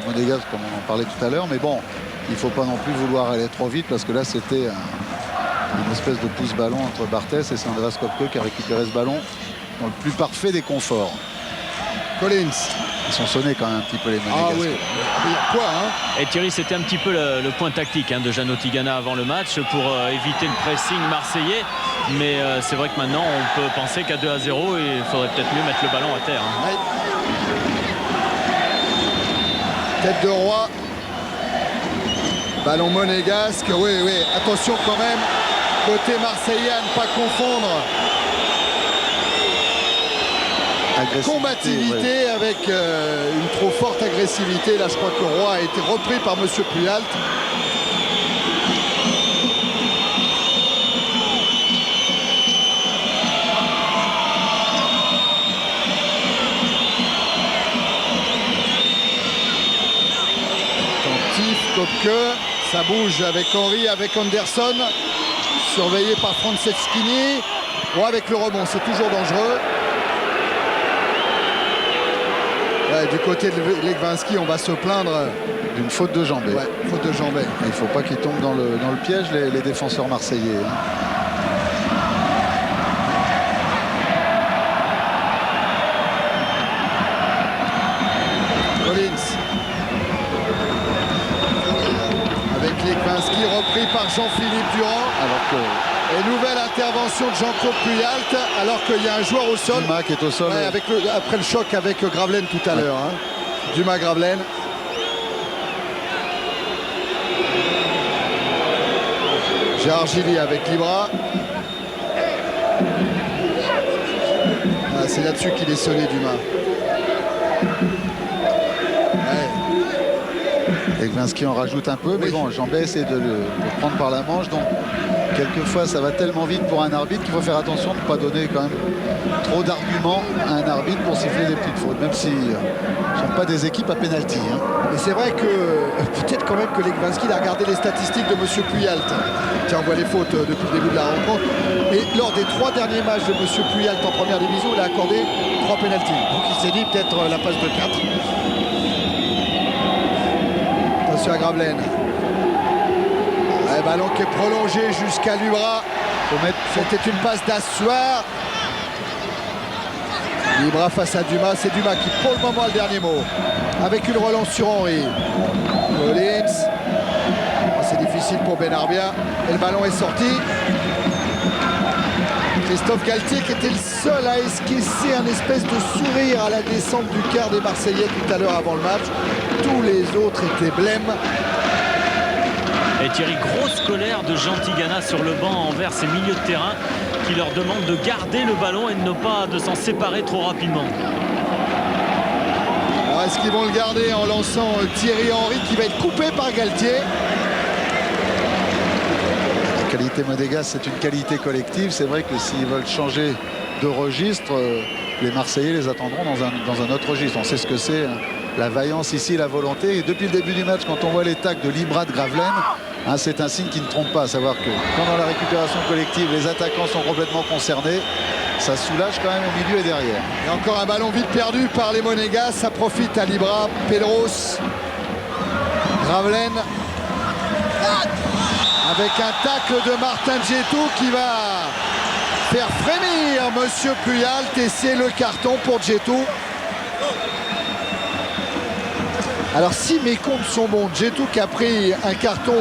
monégasque comme on en parlait tout à l'heure. Mais bon, il ne faut pas non plus vouloir aller trop vite parce que là c'était une espèce de pouce-ballon entre Barthès et c'est Andreas Koke qui a récupéré ce ballon dans le plus parfait des conforts. Collins. Ils sont sonnés quand même un petit peu les monégasques. Ah oui, il y a quoi Et Thierry, c'était un petit peu le point tactique de Jeannot Tigana avant le match pour éviter le pressing marseillais. Mais c'est vrai que maintenant on peut penser qu'à 2-0, il faudrait peut-être mieux mettre le ballon à terre. Oui. Tête de Roy. Ballon monégasque. Oui, attention quand même. Côté marseillais à ne pas confondre combativité avec une trop forte agressivité. Là, je crois que Roy a été repris par Monsieur Puyalt. Que ça bouge avec Henry, avec Anderson, surveillé par Franceschini. Ou avec le rebond, c'est toujours dangereux. Ouais, du côté de Legwinski, on va se plaindre d'une faute de Jambet. Ouais, faute de Jambet. Il ne faut pas qu'ils tombent dans le piège, les défenseurs marseillais. Legwinski repris par Jean-Philippe Durand. Et nouvelle intervention de Jean-Claude Puyalt alors qu'il y a un joueur au sol. Dumas qui est au sol. Ouais, après le choc avec Gravelaine tout à l'heure. Hein. Dumas Gravelaine. Gérard Gilly avec Libra. Ah, c'est là-dessus qu'il est sonné, Dumas. Legwinski en rajoute un peu, mais bon, Jambet essaie de le prendre par la manche, donc quelquefois ça va tellement vite pour un arbitre qu'il faut faire attention de ne pas donner quand même trop d'arguments à un arbitre pour siffler des petites fautes, même si ce ne sont pas des équipes à pénalty. Hein. Et c'est vrai que peut-être quand même que Legwinski a regardé les statistiques de Monsieur Puyalt. Tiens, on voit les fautes depuis le début de la rencontre. Et lors des 3 derniers matchs de Monsieur Puyalt en première division, il a accordé 3 pénaltys. Donc il s'est dit peut-être la passe de 4. Attention à Gravelaine. Ballon qui est prolongé jusqu'à Libra. C'était une passe d'Assoir. Libra face à Dumas. C'est Dumas qui pour le moment a le dernier mot. Avec une relance sur Henry. Collins. C'est difficile pour Benarbia. Et le ballon est sorti. Christophe Galtier qui était le seul à esquisser un espèce de sourire à la descente du quart des Marseillais tout à l'heure avant le match. Tous les autres étaient blêmes. Et Thierry, grosse colère de Jean Tigana sur le banc envers ses milieux de terrain qui leur demande de garder le ballon et de ne pas s'en séparer trop rapidement. Alors est-ce qu'ils vont le garder en lançant Thierry Henry qui va être coupé par Galtier? La qualité monégasque, c'est une qualité collective. C'est vrai que s'ils veulent changer de registre, les Marseillais les attendront dans un autre registre. On sait ce que c'est, hein. La vaillance ici, la volonté. Et depuis le début du match, quand on voit les tacles de Libra, de Gravelaine, hein, c'est un signe qui ne trompe pas. À savoir que quand dans la récupération collective, les attaquants sont complètement concernés, ça soulage quand même au milieu et derrière. Et encore un ballon vite perdu par les Monégas. Ça profite à Libra, Pedros, Gravelaine. Avec un tacle de Martin Djetou qui va faire frémir Monsieur Puyalt. Et c'est le carton pour Djetou. Alors si mes comptes sont bons, Djetou qui a pris un carton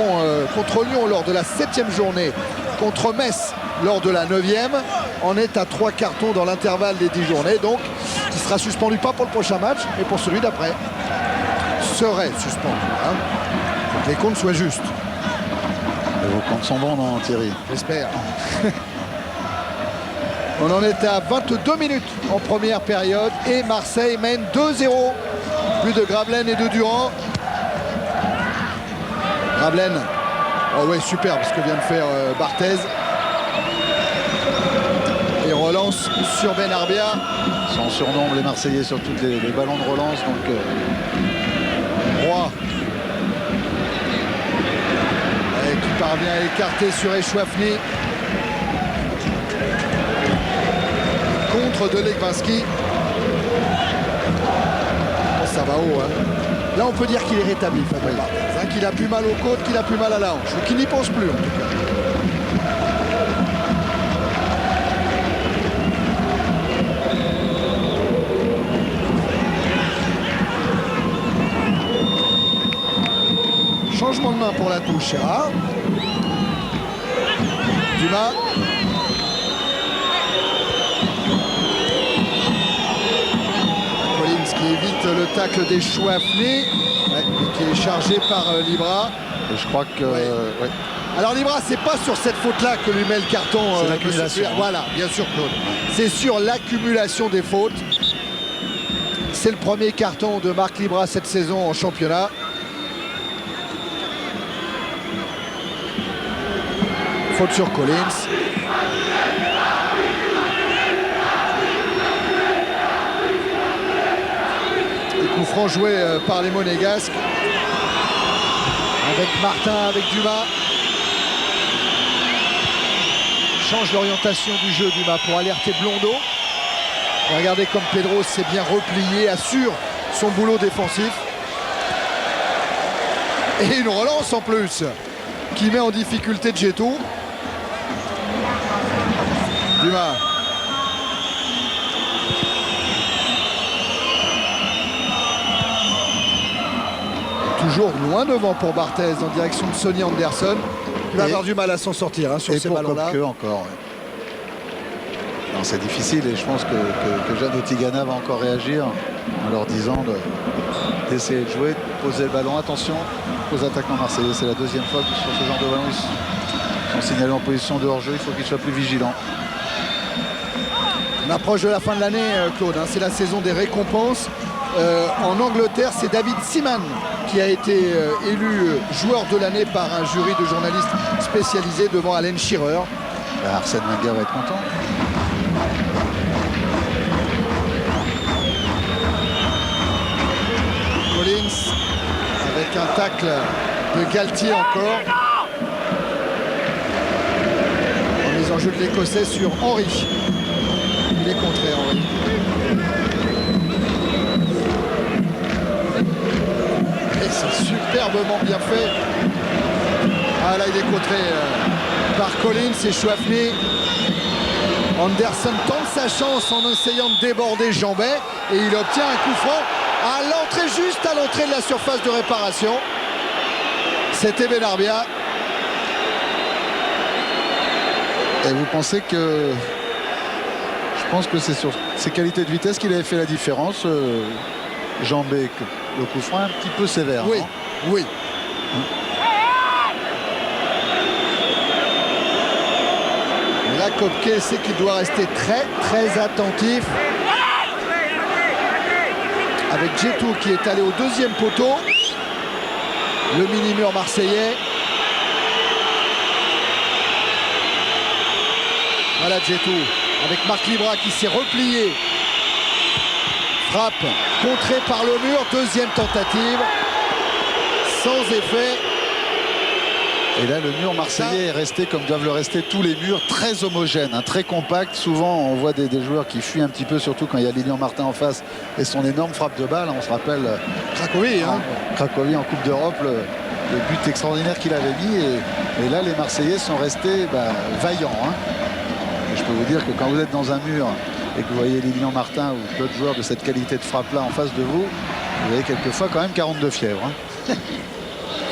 contre Lyon lors de la 7e journée, contre Metz lors de la 9e, en est à 3 cartons dans l'intervalle des 10 journées. Donc il sera suspendu pas pour le prochain match, mais pour celui d'après. Serait suspendu. Hein. Faut que les comptes soient justes. Et vos comptes sont bons, non, Thierry? J'espère. On en est à 22 minutes en première période et Marseille mène 2-0. Plus de Gravelaine et de Durand. Gravelaine. Oh ouais, superbe ce que vient de faire Barthez. Et relance sur Benarbia. On surnombre les Marseillais sur tous les ballons de relance. Donc Roy. Et qui parvient à écarter sur Echouafni. Contre de Legwinski. Ça va haut. Hein. Là, on peut dire qu'il est rétabli, Fabien Barthez. Hein, qu'il a plus mal aux côtes, qu'il a plus mal à la hanche. Ou qu'il n'y pense plus, en tout cas. Changement de main pour la touche. Ah. Dumas. Qui évite le tacle des Chouaflé, qui est chargé par Libra. Et je crois que... Ouais. Alors Libra, c'est pas sur cette faute-là que lui met le carton. C'est l'accumulation. Voilà, bien sûr, Claude. C'est sur l'accumulation des fautes. C'est le premier carton de Marc Libra cette saison en championnat. Faute sur Collins. Et coup franc joué par les Monégasques. Avec Martin, avec Dumas. Change l'orientation du jeu Dumas pour alerter Blondeau. Et regardez comme Pedro s'est bien replié, assure son boulot défensif. Et une relance en plus qui met en difficulté Djetou. Dumas. Toujours loin devant pour Barthez en direction de Sonny Anderson. Il va avoir du mal à s'en sortir sur ces ballons-là. Et encore. Ouais. C'est difficile et je pense que Jeannot Tigana va encore réagir en leur disant d'essayer de jouer, de poser le ballon. Attention aux attaquants marseillais. C'est la deuxième fois que sur ce genre de ballon ils sont signalés en position de hors-jeu. Il faut qu'ils soient plus vigilants. On approche de la fin de l'année, Claude. C'est la saison des récompenses. En Angleterre, c'est David Seaman qui a été élu joueur de l'année par un jury de journalistes spécialisés devant Alan Shearer. Arsène Wenger va être content. Collins avec un tacle de Galtier encore. En mise en jeu de l'Écossais sur Henry. Il est contré, Henry. Et c'est superbement bien fait. Ah là, il est contré par Collins et Chouafny. Anderson tente sa chance en essayant de déborder Jambet et il obtient un coup franc à l'entrée, juste à l'entrée de la surface de réparation. C'était Benarbia. Et vous pensez que... Je pense que c'est sur ses qualités de vitesse qu'il avait fait la différence. Jambet, le coup franc un petit peu sévère. Oui, non ? oui. Et là, Kopke sait qu'il doit rester très attentif. Avec Djetou qui est allé au deuxième poteau. Le mini-mur marseillais. Voilà Djetou avec Marc Libra qui s'est replié. Frappe contrée par le mur. Deuxième tentative. Sans effet. Et là, le mur marseillais est resté comme doivent le rester tous les murs, très homogène, très compact. Souvent, on voit des joueurs qui fuient un petit peu, surtout quand il y a Lilian Martin en face et son énorme frappe de balle. On se rappelle Cracovie, Cracovie en Coupe d'Europe, le but extraordinaire qu'il avait mis. Et là, les Marseillais sont restés vaillants. Et je peux vous dire que quand vous êtes dans un mur et que vous voyez Lilian Martin ou d'autres joueurs de cette qualité de frappe-là en face de vous, vous avez quelquefois quand même 42 fièvres.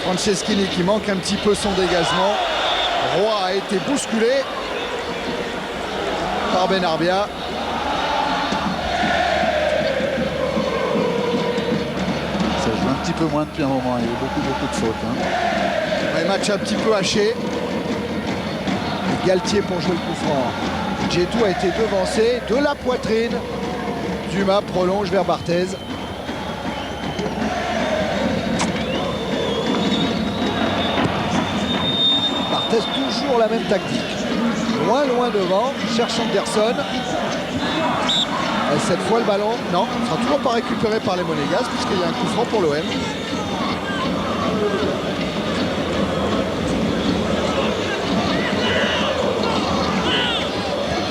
Franceschini qui manque un petit peu son dégagement. Roy a été bousculé par Benarbia. Ça joue un petit peu moins depuis un moment. Il y a eu beaucoup de fautes. Un match un petit peu haché. Galtier pour jouer le coup franc. Djetou a été devancé de la poitrine. Dumas prolonge vers Barthez. Toujours la même tactique. Loin devant, cherche Anderson. Et cette fois le ballon, non, ne sera toujours pas récupéré par les Monégasques puisqu'il y a un coup franc pour l'OM.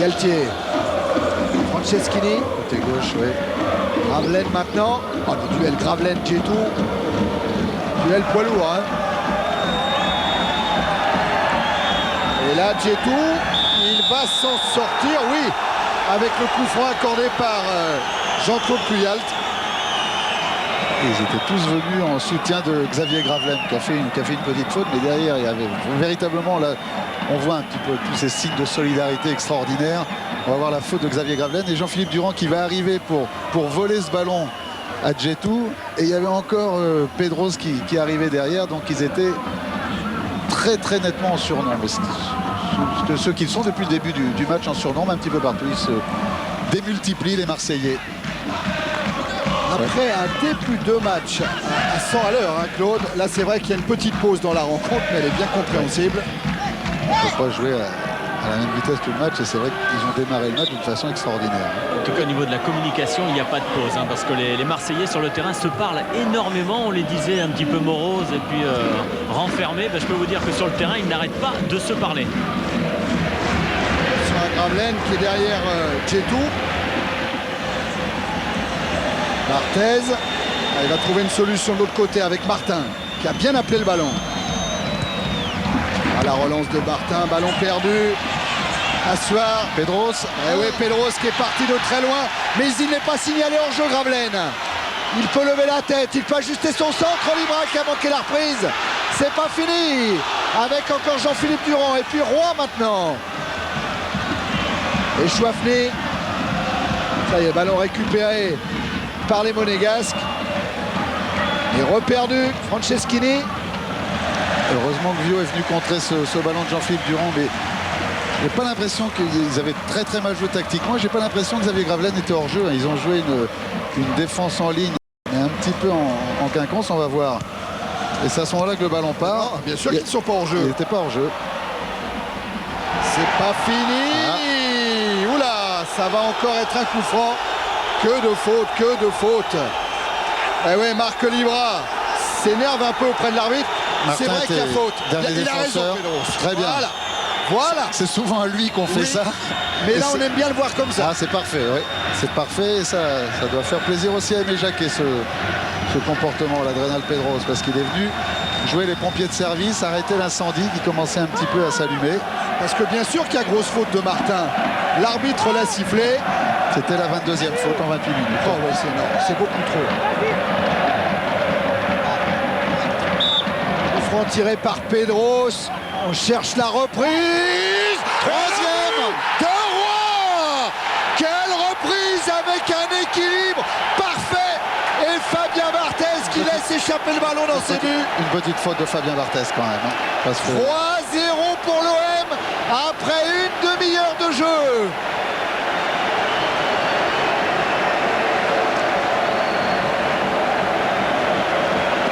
Galtier. Franceschini. Côté gauche, oui. Gravelaine maintenant. Oh, le duel Gravelaine-Djetou. Duel poids lourd, Et là, Djetou, il va s'en sortir, oui, avec le coup franc accordé par Jean-Claude Puyalt. Et ils étaient tous venus en soutien de Xavier Gravelaine qui a fait une petite faute, mais derrière, il y avait véritablement, là, on voit un petit peu tous ces signes de solidarité extraordinaires. On va voir la faute de Xavier Gravelaine et Jean-Philippe Durand qui va arriver pour voler ce ballon à Djetou. Et il y avait encore Pedros qui arrivait derrière, donc ils étaient très nettement en surnombre. Ceux qui sont depuis le début du match en surnombre un petit peu partout. Ils se démultiplient les Marseillais. Après un début de match à 100 à l'heure, hein, Claude, là c'est vrai qu'il y a une petite pause dans la rencontre, mais elle est bien compréhensible. On ne peut pas jouer à la même vitesse tout le match, et c'est vrai qu'ils ont démarré le match d'une façon extraordinaire. En tout cas, au niveau de la communication, il n'y a pas de pause, hein, parce que les Marseillais sur le terrain se parlent énormément. On les disait un petit peu moroses et puis renfermés. Ben, je peux vous dire que sur le terrain, ils n'arrêtent pas de se parler. Sur un Gravelaine qui est derrière Djetou. Barthez. Il va trouver une solution de l'autre côté avec Martin, qui a bien appelé le ballon. À la relance de Martin, ballon perdu. Assoir, Pedros. Eh oui, Pedros qui est parti de très loin, mais il n'est pas signalé hors jeu, Gravelaine. Il peut lever la tête, il peut ajuster son centre. Libra qui a manqué la reprise. C'est pas fini. Avec encore Jean-Philippe Durand et puis Roy maintenant. Et Chouafny. Ça y est, ballon récupéré par les Monégasques. Et reperdu, Franceschini. Heureusement que Vio est venu contrer ce ballon de Jean-Philippe Durand, mais j'ai pas l'impression qu'ils avaient très très mal joué tactiquement. J'ai pas l'impression que Xavier Gravelaine était hors jeu. Ils ont joué une défense en ligne, mais un petit peu en quinconce, on va voir. Et c'est à ce moment-là que le ballon part. Non, bien sûr qu'ils ne sont pas hors jeu. Il n'était pas hors jeu. C'est pas fini. Oula, ça va encore être un coup franc. Que de fautes, que de fautes. Eh oui, Marc Libra s'énerve un peu auprès de l'arbitre. C'est vrai qu'il y a faute. Il a raison, Pedros. Très bien. Voilà. C'est souvent à lui qu'on fait ça. Mais là, on aime bien le voir comme ça. Ah, c'est parfait, oui. C'est parfait et ça doit faire plaisir aussi à Aimé Jacquet, ce comportement, l'Adrénal Pedros, parce qu'il est venu jouer les pompiers de service, arrêter l'incendie qui commençait un petit peu à s'allumer. Parce que bien sûr qu'il y a grosse faute de Martin. L'arbitre l'a sifflé. C'était la 22e faute en 28 minutes. Oh ouais, c'est énorme, c'est beaucoup trop. Le franc tiré par Pedros. On cherche la reprise. Troisième de Roy. Quelle reprise avec un équilibre parfait. Et Fabien Barthez qui laisse échapper le ballon dans ses buts. Une petite faute de Fabien Barthez quand même. Hein, parce que... 3-0 pour l'OM après une demi-heure de jeu.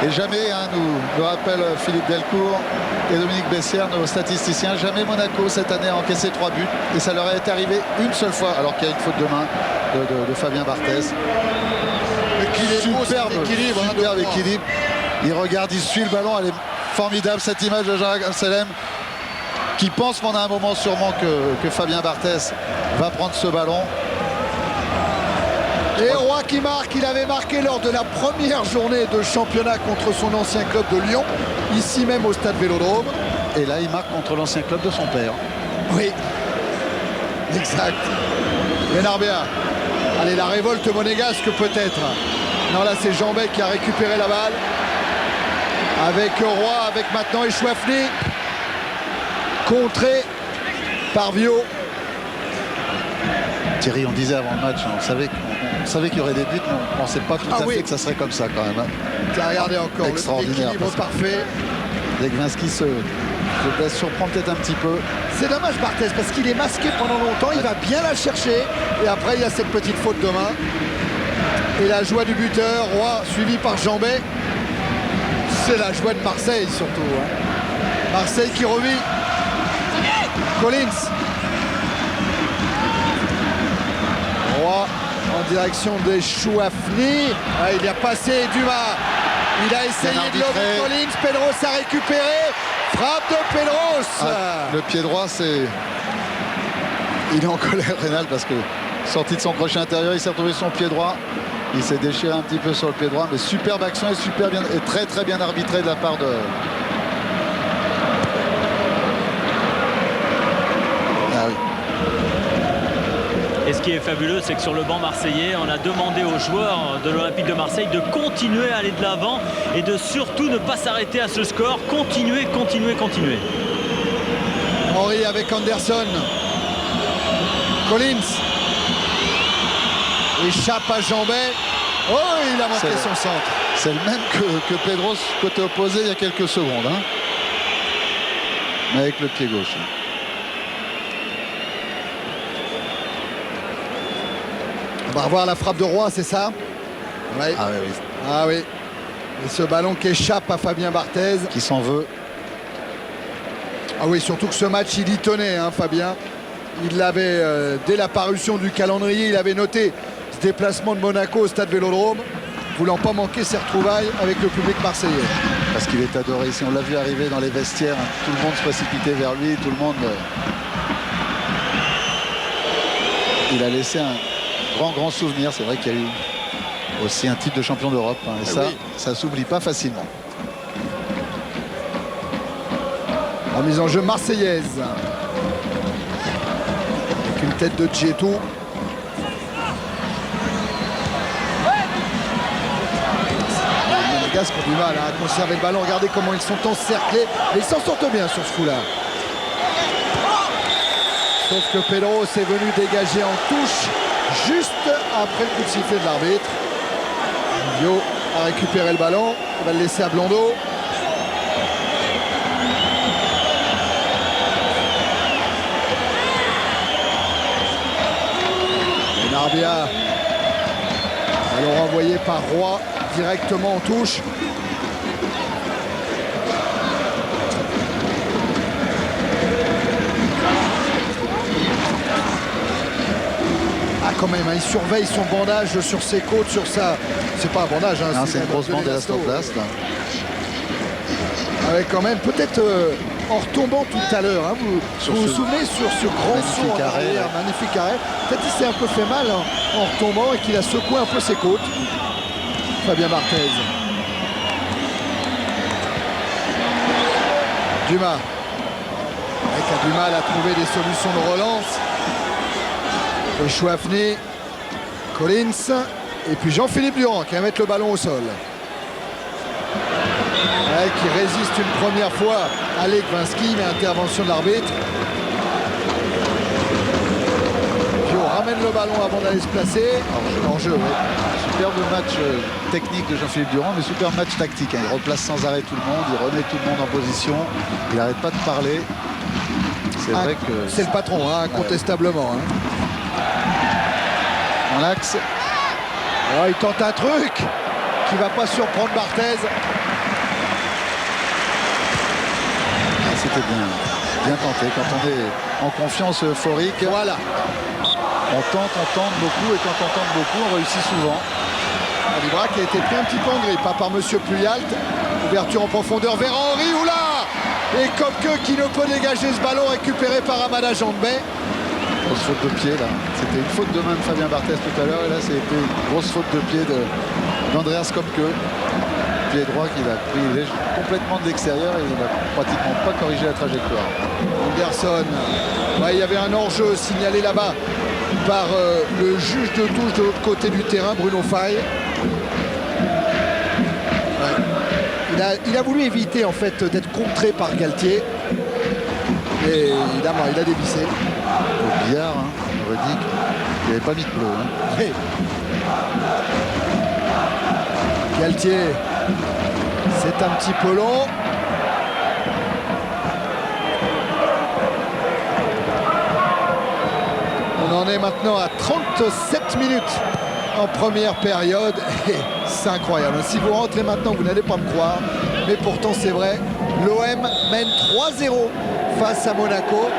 Et jamais, hein, nous rappelle Philippe Delcourt et Dominique Bessières, nos statisticiens, jamais Monaco cette année a encaissé 3 buts. Et ça leur est arrivé une seule fois, alors qu'il y a une faute de main de Fabien Barthez. Superbe équilibre. Il regarde, il suit le ballon. Elle est formidable cette image de Jean Salem qui pense pendant un moment sûrement que Fabien Barthez va prendre ce ballon. Et Roy qui marque, il avait marqué lors de la première journée de championnat contre son ancien club de Lyon, ici même au stade Vélodrome. Et là, il marque contre l'ancien club de son père. Oui, exact. Benarbia. Allez, la révolte monégasque peut-être. Non, là, c'est Jean-Bec qui a récupéré la balle. Avec Roy, avec maintenant Echouafny. Contré par Vio. Thierry, on disait avant le match, on savait qu'il y aurait des buts, mais on ne pensait pas tout à fait que ça serait comme ça quand même. Hein. Regardez encore l'équilibre parfait. Legwinski se laisse surprendre peut-être un petit peu. C'est dommage Barthez parce qu'il est masqué pendant longtemps, il va bien la chercher. Et après il y a cette petite faute de main. Et la joie du buteur, Roy suivi par Jambet. C'est la joie de Marseille surtout. Hein. Marseille qui revit. Collins. Roy en direction des Chouafny. Ah, il a passé Dumas. Il a essayé de lever Collins. Pedros a récupéré. Frappe de Pedros. Ah, le pied droit, c'est... Il est en colère, Rénal, parce que sorti de son crochet intérieur, il s'est retrouvé son pied droit. Il s'est déchiré un petit peu sur le pied droit. Mais superbe action et super bien, et très très bien arbitré de la part de... Ah oui. Et ce qui est fabuleux, c'est que sur le banc marseillais, on a demandé aux joueurs de l'Olympique de Marseille de continuer à aller de l'avant et de surtout ne pas s'arrêter à ce score. Continuer. Henry avec Anderson. Collins. Échappe à Jambet. Oh, il a manqué son centre. C'est le même que Pedros côté opposé il y a quelques secondes. Hein. Mais avec le pied gauche. On va revoir la frappe de Roy, c'est ça? Ouais. Ah oui. Ah oui. Et ce ballon qui échappe à Fabien Barthez. Qui s'en veut. Ah oui, surtout que ce match, il y tenait, hein, Fabien. Il l'avait, dès la parution du calendrier, il avait noté ce déplacement de Monaco au stade Vélodrome, voulant pas manquer ses retrouvailles avec le public marseillais. Parce qu'il est adoré ici. On l'a vu arriver dans les vestiaires. Tout le monde se précipitait vers lui. Tout le monde... Il a laissé un grand souvenir. C'est vrai qu'il y a eu aussi un titre de champion d'Europe. Hein, et ça s'oublie pas facilement. En mise en jeu marseillaise. Avec une tête de Djetou. Les Monégasques ont du mal à conserver le ballon. Regardez comment ils sont encerclés. Mais ils s'en sortent bien sur ce coup-là. Sauf que Pedro est venu dégager en touche juste après le coup de sifflet de l'arbitre. Vio a récupéré le ballon. Il va le laisser à Blondeau. Narbia, ballon renvoyé par Roy directement en touche. Ah quand même, hein, il surveille son bandage sur ses côtes, sur sa... C'est pas un bandage, hein, c'est une grosse bande d'élastoplast. Avec quand même peut-être... en retombant tout à l'heure, hein, vous vous souvenez sur ce grand saut en arrière, magnifique arrêt. Peut-être qu'il s'est un peu fait mal en retombant et qu'il a secoué un peu ses côtes. Fabien Barthez. Dumas. Qui a du mal à trouver des solutions de relance. Et Chouafny, Collins et puis Jean-Philippe Durand qui va mettre le ballon au sol. Qui résiste une première fois à Lekvinski, mais intervention de l'arbitre. Pio ramène le ballon avant d'aller se placer. En jeu, oui. Superbe match technique de Jean-Philippe Durand, mais superbe match tactique. Hein. Il replace sans arrêt tout le monde, il remet tout le monde en position. Il n'arrête pas de parler. C'est vrai que... C'est le patron, hein, incontestablement. Hein. Dans l'axe. Oh, il tente un truc qui ne va pas surprendre Barthez. C'était bien tenté quand on est en confiance euphorique. Voilà. On tente beaucoup et quand on tente beaucoup, on réussit souvent. Libra qui a été pris un petit peu en grippe hein, par Monsieur Puyalt. Ouverture en profondeur vers Henry. Oula! Et Kopke qui ne peut dégager ce ballon récupéré par Amada Jandbey. Grosse faute de pied là. C'était une faute de main de Fabien Barthez tout à l'heure et là c'était une grosse faute de pied d'Andreas Kopke. Pied droit qu'il a pris complètement de l'extérieur et il n'a pratiquement pas corrigé la trajectoire. Anderson, ouais, il y avait un hors-jeu signalé là-bas par le juge de touche de l'autre côté du terrain, Bruno Faye. Ouais. Il a voulu éviter en fait d'être contré par Galtier. Et évidemment, il a dévissé. Au billard, hein, on aurait dit qu'il n'avait pas mis de bleu. Hein. Oui. Galtier. C'est un petit peu long. On en est maintenant à 37 minutes en première période. Et c'est incroyable. Si vous rentrez maintenant, vous n'allez pas me croire. Mais pourtant, c'est vrai. L'OM mène 3-0 face à Monaco.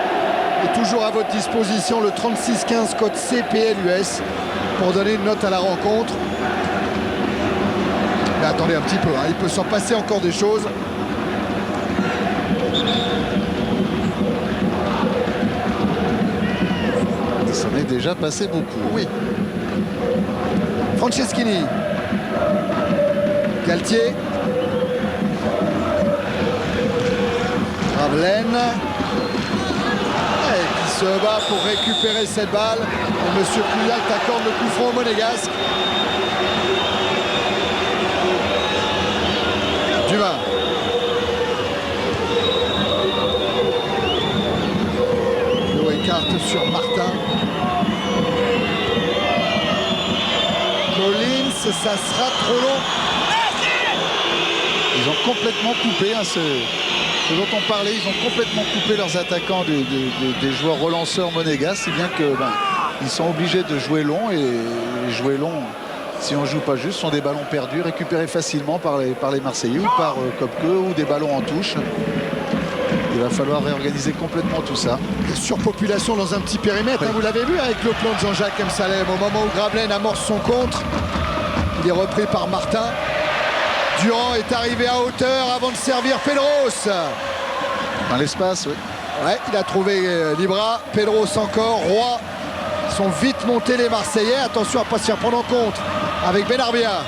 Et toujours à votre disposition le 36-15 code CPLUS pour donner une note à la rencontre. Mais attendez un petit peu, hein, il peut s'en passer encore des choses. Il s'en est déjà passé beaucoup. Oui. Franceschini. Galtier. Ravelaine. Qui se bat pour récupérer cette balle. Et Monsieur Puyalt accorde le coup franc au Monégasque. Dumas. Lo écarte sur Martin. Collins, ça sera trop long. Ils ont complètement coupé, hein, ce dont on parlait, ils ont complètement coupé leurs attaquants des joueurs relanceurs monégasques, si bien que ils sont obligés de jouer long et jouer long. si on joue pas juste, sont des ballons perdus, récupérés facilement par les Marseillais ou par Kopke, ou des ballons en touche. Il va falloir réorganiser complètement tout ça. Surpopulation dans un petit périmètre, hein, vous l'avez vu avec le plan de Jean-Jacques Msalem. Au moment où Gravelaine amorce son contre, il est repris par Martin. Durand est arrivé à hauteur avant de servir Pedros. Dans l'espace, oui. Ouais, il a trouvé Libra, Pedros encore, Roy. Ils sont vite montés les Marseillais. Attention à ne pas se faire prendre en compte avec Benarbia.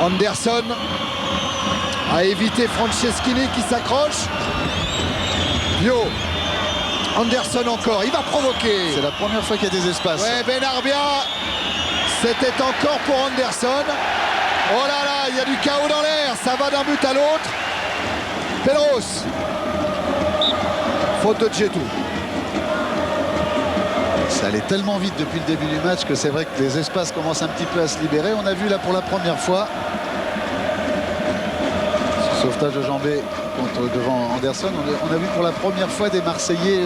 Anderson a évité Franceschini qui s'accroche. Bio. Anderson encore, il va provoquer. C'est la première fois qu'il y a des espaces. Ouais, Benarbia, c'était encore pour Anderson. Oh là là, il y a du chaos dans l'air, ça va d'un but à l'autre. Pedros. Faute de Djetou. Ça allait tellement vite depuis le début du match que c'est vrai que les espaces commencent un petit peu à se libérer. On a vu là pour la première fois ce sauvetage de Jambé devant Anderson. On a vu pour la première fois des Marseillais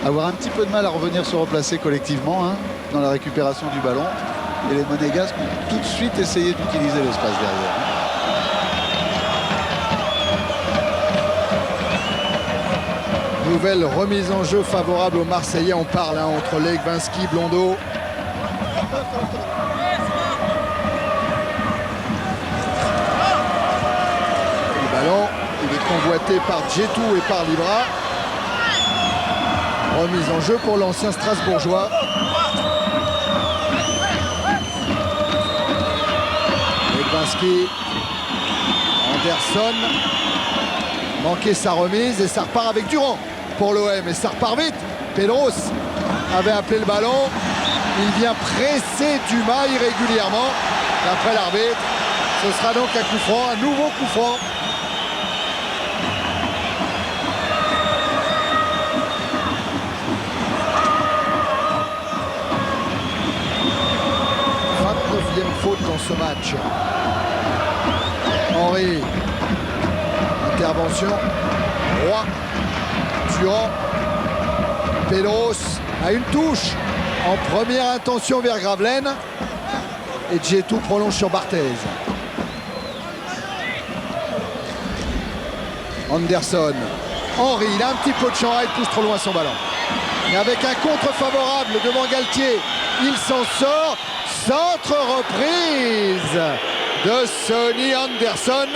avoir un petit peu de mal à revenir se replacer collectivement, hein, dans la récupération du ballon. Et les Monégasques ont tout de suite essayé d'utiliser l'espace derrière. Nouvelle remise en jeu favorable aux Marseillais. On parle entre Legwinski, Blondeau. Le ballon, il est convoité par Djetou et par Libra. Remise en jeu pour l'ancien Strasbourgeois. Legwinski, Anderson. Manqué sa remise et ça repart avec Durand pour l'OM et ça repart vite. Pedros avait appelé le ballon. Il vient presser Dumas irrégulièrement. D'après l'arbitre, ce sera donc un coup franc, un nouveau coup franc. Neuvième faute dans ce match. Henry. Intervention. Roy. Durand. Pedros a une touche en première intention vers Gravelaine. Et Djetou prolonge sur Barthez. Anderson. Henry, il a un petit peu de champ, il pousse trop loin son ballon. Mais avec un contre favorable devant Galtier, il s'en sort. Centre reprise de Sonny Anderson.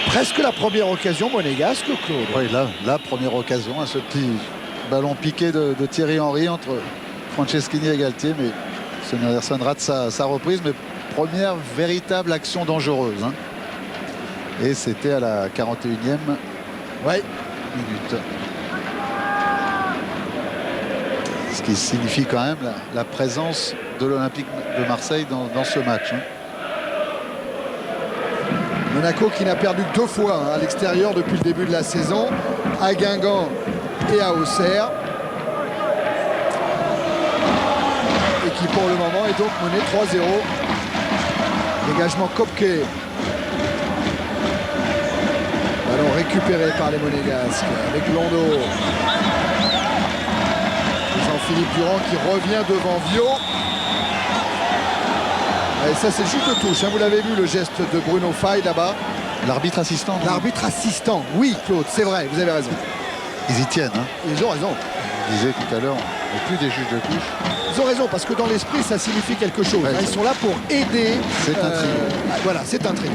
Presque la première occasion monégasque, Claude. Oui, là, la première occasion, ce petit ballon piqué de Thierry Henry entre Franceschini et Galtier. Mais Sonny Anderson rate sa reprise. Mais première véritable action dangereuse. Hein. Et c'était à la 41e minute. Ce qui signifie quand même la présence de l'Olympique de Marseille dans ce match. Hein. Monaco qui n'a perdu que 2 fois à l'extérieur depuis le début de la saison, à Guingamp et à Auxerre. Et qui pour le moment est donc mené 3-0. Dégagement Kopke. Ballon récupéré par les Monégasques avec Blondeau. Jean-Philippe Durand qui revient devant Vio. Et ça c'est juste de touche, hein. Vous l'avez vu le geste de Bruno Faye là-bas. L'arbitre assistant. L'arbitre assistant, oui Claude, c'est vrai, vous avez raison. Ils y tiennent. Hein. Ils ont raison. Je disais tout à l'heure, on n'est plus des juges de touche. Ils ont raison parce que dans l'esprit ça signifie quelque chose. Ouais, ils sont là pour aider. C'est un trio. Voilà, c'est un trio.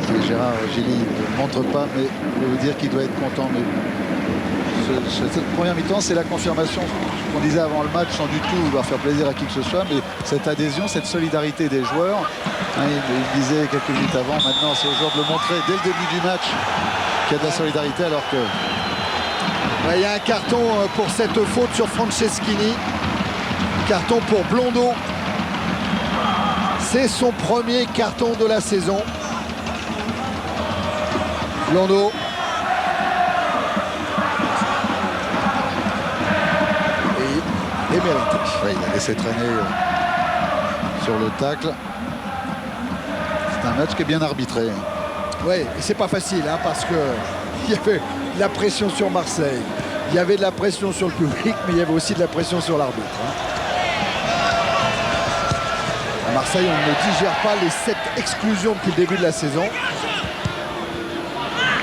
Et Gérard Gilly ne montre pas, mais je peux vous dire qu'il doit être content. Mais cette première mi-temps, c'est la confirmation qu'on disait avant le match, sans du tout vouloir faire plaisir à qui que ce soit, mais cette adhésion, cette solidarité des joueurs. Hein, il disait quelques minutes avant, maintenant c'est aux joueurs de le montrer dès le début du match qu'il y a de la solidarité, alors que... Il y a un carton pour cette faute sur Franceschini. Carton pour Blondeau. C'est son premier carton de la saison. Blondeau. Et mérité. Ouais, il a laissé traîner sur le tacle. C'est un match qui est bien arbitré. Oui, et c'est pas facile hein, parce que il y avait la pression sur Marseille. Il y avait de la pression sur le public, mais il y avait aussi de la pression sur l'arbitre. À Marseille, on ne digère pas les 7 exclusions depuis le début de la saison.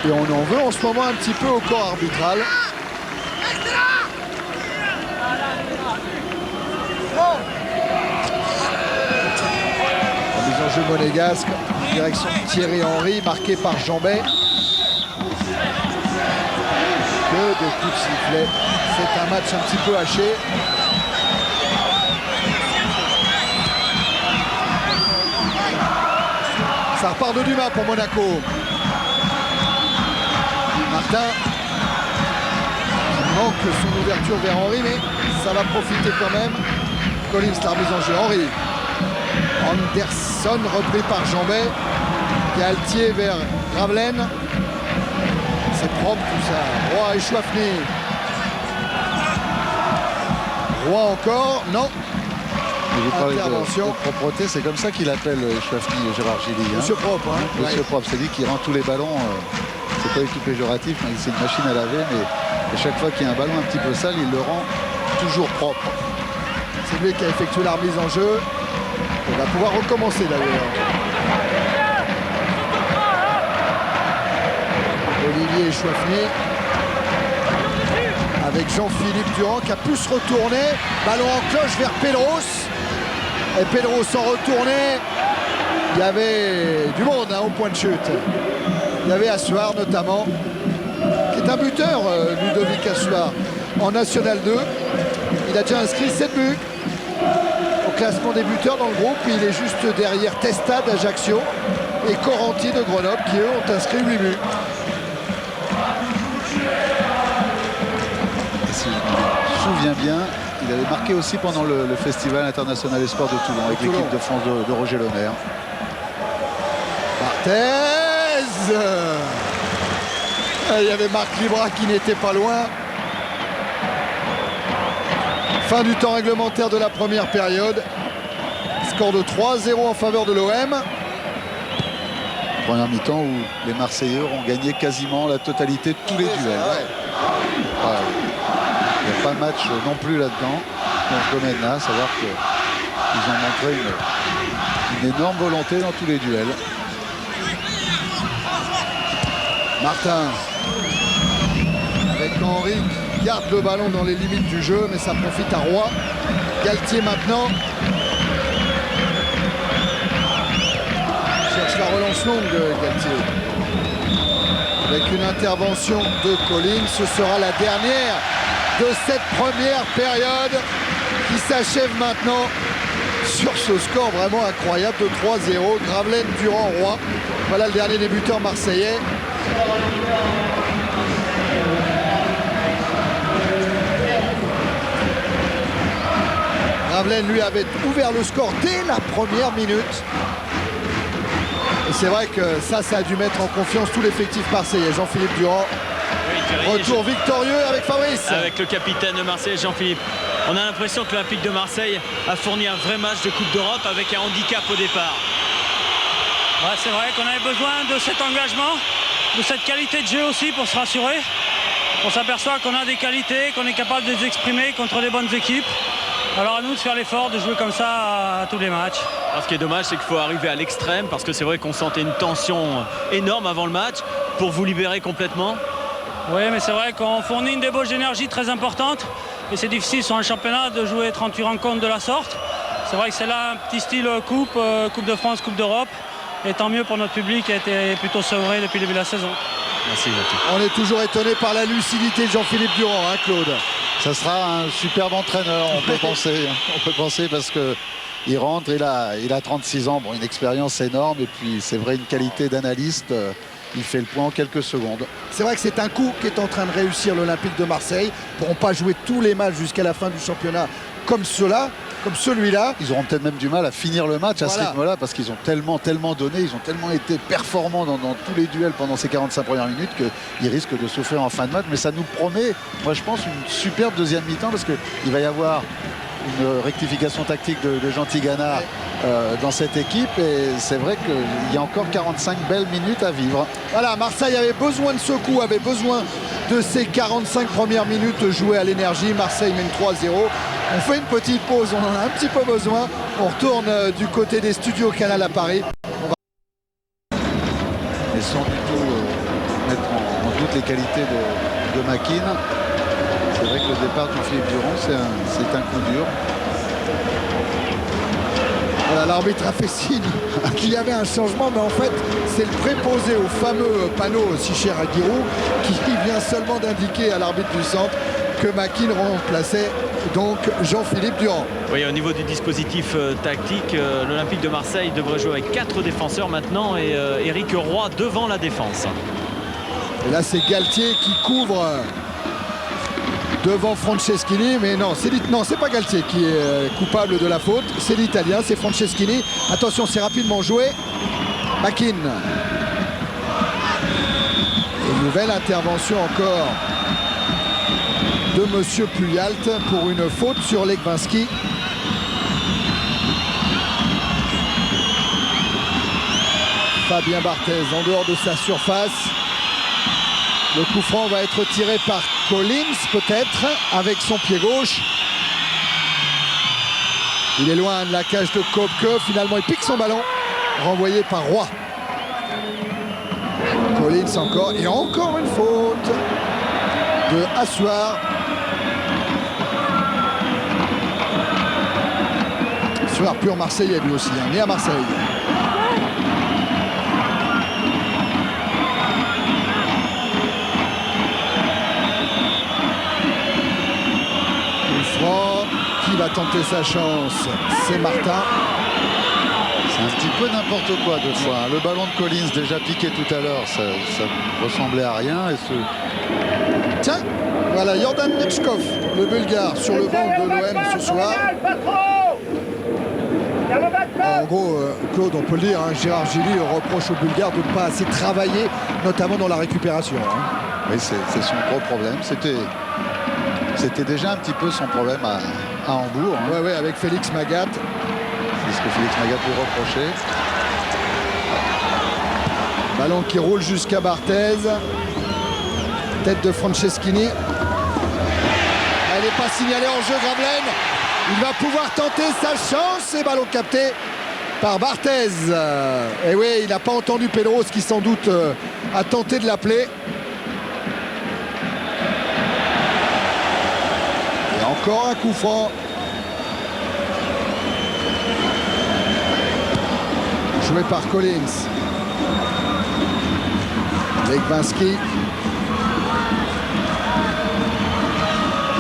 Et on en veut en ce moment un petit peu au corps arbitral. La mise en jeu monégasque, direction Thierry Henry, marqué par Jambet. Que de coups de sifflet. C'est un match un petit peu haché. Ça repart de Dumas pour Monaco. Martin qui manque son ouverture vers Henry, mais ça va profiter quand même. Collins, la remise en jeu. Henry. Anderson repris par Jambet. Galtier vers Gravelaine. C'est propre tout ça. Roy et Chouafny. Roy encore. Non. Vous parlez de propreté, c'est comme ça qu'il appelle Chouafny, Gérard Gilly. Monsieur Propre. Hein. Monsieur Propre, c'est lui qui rend tous les ballons. C'est pas du tout péjoratif, mais c'est une machine à laver. Mais à chaque fois qu'il y a un ballon un petit peu sale, il le rend toujours propre. C'est lui qui a effectué la remise en jeu. On va pouvoir recommencer d'ailleurs. Olivier Chouafny avec Jean-Philippe Durand qui a pu se retourner. Ballon en cloche vers Pedros. Et Pedros en retournée. Il y avait du monde au point de chute. Il y avait Assoir notamment, qui est un buteur, Ludovic Assoir, en National 2. Il a déjà inscrit 7 buts au classement des buteurs dans le groupe. Il est juste derrière Testa d'Ajaccio et Coranti de Grenoble qui eux ont inscrit 8 buts. Si je me souviens bien, il avait marqué aussi pendant le Festival international des sports de Toulon avec l'équipe de France de Roger Lemaire. Barthez. Il y avait Marc Libra qui n'était pas loin. Fin du temps réglementaire de la première période. Score de 3-0 en faveur de l'OM. Première mi-temps où les Marseillais ont gagné quasiment la totalité de tous les duels. Ouais. Il n'y a pas de match non plus là-dedans, dans ce domaine-là, savoir qu'ils ont montré une énorme volonté dans tous les duels. Martin avec Henry qui garde le ballon dans les limites du jeu, mais ça profite à Roy. Galtier maintenant cherche la relance longue, Galtier. Avec une intervention de Collins, ce sera la dernière de cette première période qui s'achève maintenant sur ce score vraiment incroyable de 3-0. Gravelaine, Durand, Roy. Voilà le dernier débuteur marseillais. Gravelaine, lui, avait ouvert le score dès la première minute. Et c'est vrai que ça a dû mettre en confiance tout l'effectif marseillais. Jean-Philippe Durand. Oui, retour victorieux avec Fabrice. Avec le capitaine de Marseille, Jean-Philippe. On a l'impression que l'Olympique de Marseille a fourni un vrai match de Coupe d'Europe avec un handicap au départ. Ouais, c'est vrai qu'on avait besoin de cet engagement, de cette qualité de jeu aussi pour se rassurer. On s'aperçoit qu'on a des qualités, qu'on est capable de les exprimer contre les bonnes équipes. Alors à nous de faire l'effort de jouer comme ça à tous les matchs. Alors, ce qui est dommage, c'est qu'il faut arriver à l'extrême parce que c'est vrai qu'on sentait une tension énorme avant le match pour vous libérer complètement. Oui, mais c'est vrai qu'on fournit une débauche d'énergie très importante et c'est difficile sur un championnat de jouer 38 rencontres de la sorte. C'est vrai que c'est là un petit style coupe de France, Coupe d'Europe. Et tant mieux pour notre public qui a été plutôt sevré depuis le début de la saison. Merci. On est toujours étonné par la lucidité de Jean-Philippe Durand, hein, Claude. Ça sera un superbe entraîneur, on peut penser. On peut penser parce que il rentre, il a 36 ans, bon, une expérience énorme et puis c'est vrai une qualité d'analyste. Il fait le point en quelques secondes. C'est vrai que c'est un coup qu'est en train de réussir l'Olympique de Marseille. Ils ne pourront pas jouer tous les matchs jusqu'à la fin du championnat comme celui-là. Ils auront peut-être même du mal à finir le match à ce rythme-là parce qu'ils ont tellement donné, ils ont tellement été performants dans tous les duels pendant ces 45 premières minutes qu'ils risquent de souffrir en fin de match. Mais ça nous promet, moi je pense, une superbe deuxième mi-temps parce qu'il va y avoir une rectification tactique de Jean Tigana dans cette équipe et c'est vrai qu'il y a encore 45 belles minutes à vivre. Voilà, Marseille avait besoin de ce coup, avait besoin de ces 45 premières minutes jouées à l'Énergie. Marseille mène 3-0. On fait une petite pause, on en a un petit peu besoin. On retourne du côté des studios Canal à Paris. Et sans du tout mettre en doute les qualités de Makin. C'est vrai que le départ de Jean-Philippe Durand, c'est un coup dur. Voilà, l'arbitre a fait signe qu'il y avait un changement, mais en fait, c'est le préposé au fameux panneau si cher à Giroud qui vient seulement d'indiquer à l'arbitre du centre que Makin remplaçait donc Jean-Philippe Durand. Oui, au niveau du dispositif tactique, l'Olympique de Marseille devrait jouer avec 4 défenseurs maintenant et Éric Roy devant la défense. Et là, c'est Galtier qui couvre devant Franceschini, mais non, c'est pas Galtier qui est coupable de la faute, c'est l'Italien, c'est Franceschini. Attention, c'est rapidement joué. Makin. Une nouvelle intervention encore de Monsieur Puyalt pour une faute sur Legwinski. Fabien Barthez en dehors de sa surface. Le coup franc va être tiré par Collins peut-être avec son pied gauche. Il est loin de la cage de Kopke. Finalement il pique son ballon. Renvoyé par Roy. Collins encore. Et encore une faute de Assoir. Assoir pur Marseillais lui aussi, né à Marseille. Qui va tenter sa chance? C'est Martin. C'est un petit peu n'importe quoi deux fois. Le ballon de Collins déjà piqué tout à l'heure, ça ressemblait à rien. Tiens, voilà Jordan Nechkov, le Bulgare, sur le banc de l'OM ce soir. En gros, Claude, on peut le dire, hein, Gérard Gilly reproche aux Bulgares de ne pas assez travailler, notamment dans la récupération. Hein. Oui, c'est son gros problème. C'était déjà un petit peu son problème à Hambourg. Hein. Ouais, avec Félix Magath. C'est ce que Félix Magath lui reprochait. Ballon qui roule jusqu'à Barthez. Tête de Franceschini. Elle n'est pas signalée en jeu, Gravelaine. Il va pouvoir tenter sa chance. Et ballon capté par Barthez. Et oui, il n'a pas entendu Pedros qui sans doute a tenté de l'appeler. Encore un coup franc. Joué par Collins. Legwinski.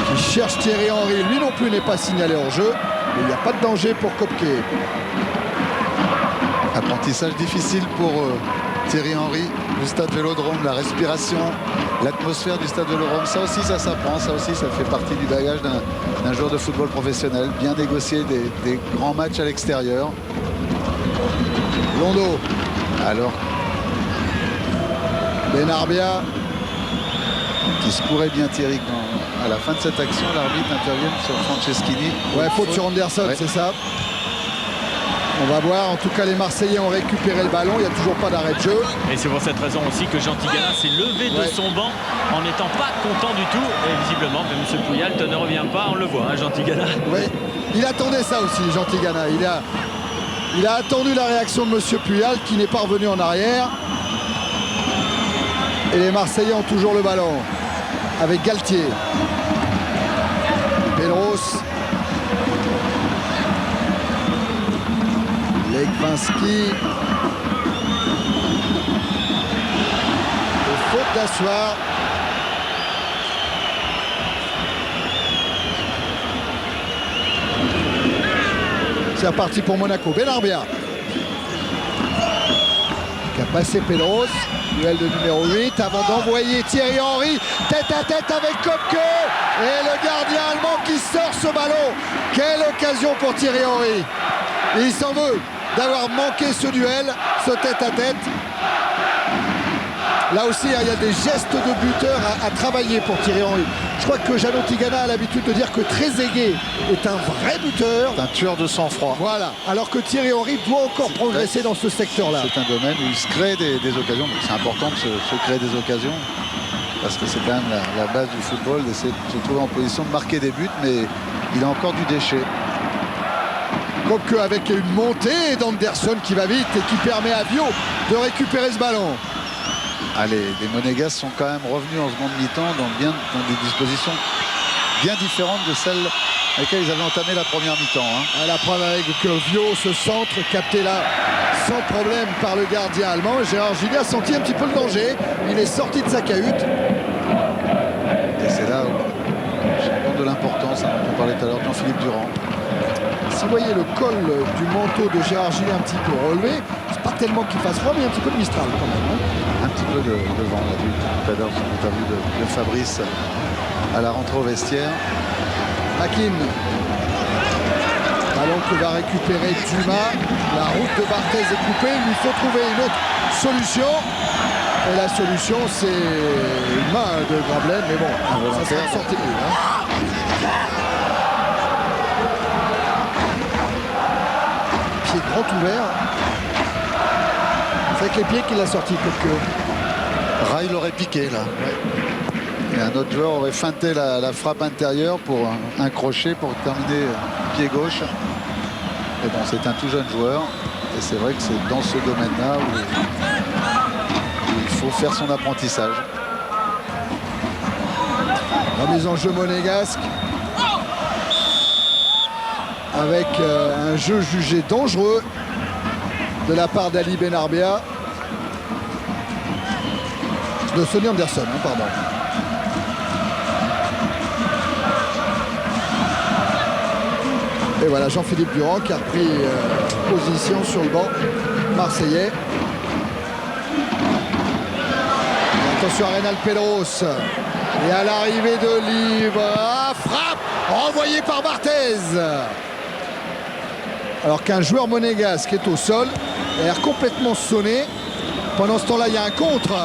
Qui cherche Thierry Henry. Lui non plus n'est pas signalé hors jeu. Mais il n'y a pas de danger pour Kopke. Apprentissage difficile pour Thierry Henry. Le stade Vélodrome, la respiration, l'atmosphère du stade Vélodrome, ça aussi ça s'apprend, ça aussi ça fait partie du bagage d'un joueur de football professionnel. Bien négocier des grands matchs à l'extérieur. Londo. Alors Benarbia. Qui se pourrait bien Thierry quand à la fin de cette action l'arbitre intervienne sur Franceschini. Ouais, faute sur Anderson, ouais. C'est ça. On va voir, en tout cas les Marseillais ont récupéré le ballon, il n'y a toujours pas d'arrêt de jeu. Et c'est pour cette raison aussi que Jean Tigana s'est levé de son banc en n'étant pas content du tout. Et visiblement, même M. Puyalt ne revient pas, on le voit, hein, Jean Tigana. Oui, il attendait ça aussi, Jean Tigana. Il a attendu la réaction de M. Puyalt qui n'est pas revenu en arrière. Et les Marseillais ont toujours le ballon avec Galtier. Pedros. Legwinski. Faute d'Assoir. C'est reparti pour Monaco. Benarbia qui a passé Pedros. Duel de numéro 8 avant d'envoyer Thierry Henry tête à tête avec Kopke. Et le gardien allemand qui sort ce ballon. Quelle occasion pour Thierry Henry. Et il s'en veut d'avoir manqué ce duel, ce tête-à-tête. Là aussi, il y a des gestes de buteur à travailler pour Thierry Henry. Je crois que Jeannot Tigana a l'habitude de dire que Trezeguet est un vrai buteur. Un tueur de sang-froid. Voilà, alors que Thierry Henry doit encore progresser dans ce secteur-là. C'est un domaine où il se crée des occasions. C'est important de se créer des occasions. parce que c'est quand même la base du football, d'essayer de se trouver en position de marquer des buts, mais il a encore du déchet. Quoique avec une montée d'Anderson qui va vite et qui permet à Vio de récupérer ce ballon. Allez, les Monégasques sont quand même revenus en seconde mi-temps dans des dispositions bien différentes de celles avec lesquelles ils avaient entamé la première mi-temps. Hein. La preuve avec que Vio se centre, capté là sans problème par le gardien allemand. Gérard Gilly a senti un petit peu le danger. Il est sorti de sa cahute. Et c'est là où je me compte de l'importance dont on parlait tout à l'heure de Jean-Philippe Durand. Si vous voyez le col du manteau de Gérard Gilly un petit peu relevé, c'est pas tellement qu'il fasse froid, mais un petit peu de Mistral quand même. Hein. Un petit peu de vent, on l'a vu tout à l'heure sur l'interview de Fabrice à la rentrée au vestiaire. Hakim. Ballon que va récupérer Dumas. La route de Barthez est coupée. Il lui faut trouver une autre solution. Et la solution, c'est une main de Gravelaine. Mais bon, ça sera sorti de lui. Hein. Pied grand ouvert. C'est avec les pieds qu'il a sorti quelque. Rai l'aurait piqué là. Ouais. Et un autre joueur aurait feinté la frappe intérieure pour un crochet pour terminer pied gauche. Mais bon, c'est un tout jeune joueur. Et c'est vrai que c'est dans ce domaine-là où il faut faire son apprentissage. Remise en jeu monégasque. Avec un jeu jugé dangereux de la part d'Ali Benarbia. De Sonny Anderson, hein, pardon. Et voilà Jean-Philippe Durand qui a repris position sur le banc marseillais. Et attention à Reynald Pedros. Et à l'arrivée de Livre, frappe renvoyée par Barthez. Alors qu'un joueur monégasque est au sol, il a l'air complètement sonné. Pendant ce temps-là, il y a un contre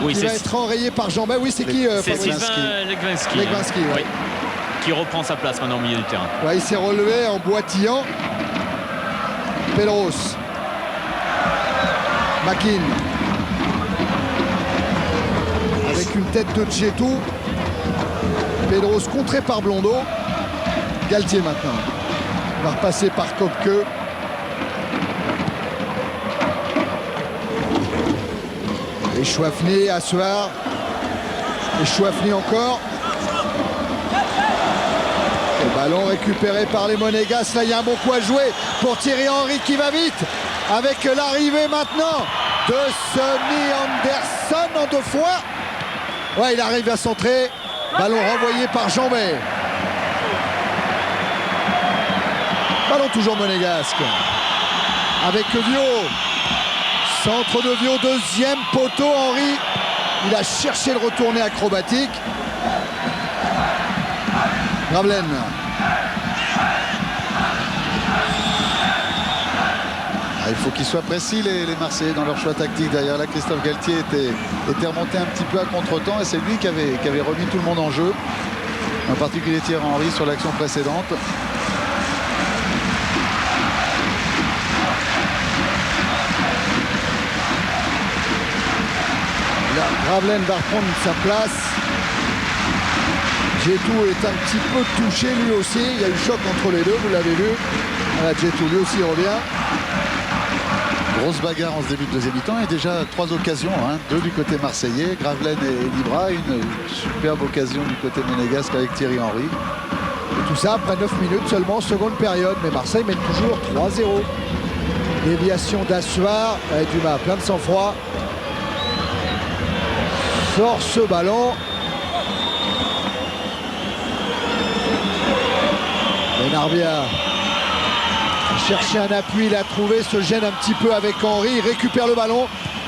qui va être enrayé par Jean-Ben. Oui, c'est qui C'est Sylvain Legwinski. Legwinski, oui. Qui reprend sa place maintenant au milieu du terrain. Ouais, il s'est relevé en boitillant. Pedros. Makin. Avec une tête de Djetou. Pedros contré par Blondeau. Galtier maintenant. Il va repasser par Kopke. Et Chouafny, Assoir. Et Chouafny encore. Le ballon récupéré par les Monégasques. Là, il y a un bon coup à jouer pour Thierry Henry qui va vite. Avec l'arrivée maintenant de Sonny Anderson en 2 fois. Ouais, il arrive à centrer. Ballon renvoyé par Jean-Ben. Ballon toujours monégasque. Avec Vio. Centre de Vio, deuxième poteau. Henry, il a cherché le retourné acrobatique. Gravelaine. Il faut qu'ils soient précis les Marseillais dans leur choix tactique. Derrière là, Christophe Galtier était remonté un petit peu à contre-temps et c'est lui qui avait remis tout le monde en jeu. En particulier Thierry Henry sur l'action précédente. Là, Gravelaine va reprendre sa place. Djetou est un petit peu touché lui aussi. Il y a eu choc entre les deux, vous l'avez vu. Voilà, Djetou lui aussi revient. Grosse bagarre en ce début de deuxième mi-temps et déjà 3 occasions, hein, 2 du côté marseillais, Gravelaine et Libra, une superbe occasion du côté monégasque avec Thierry Henry. Et tout ça après 9 minutes seulement, seconde période, mais Marseille mène toujours 3-0. Déviation d'Assoir, Dumas plein de sang-froid. Sort ce ballon. Benarbia chercher un appui, il a trouvé, se gêne un petit peu avec Henry, il récupère le ballon,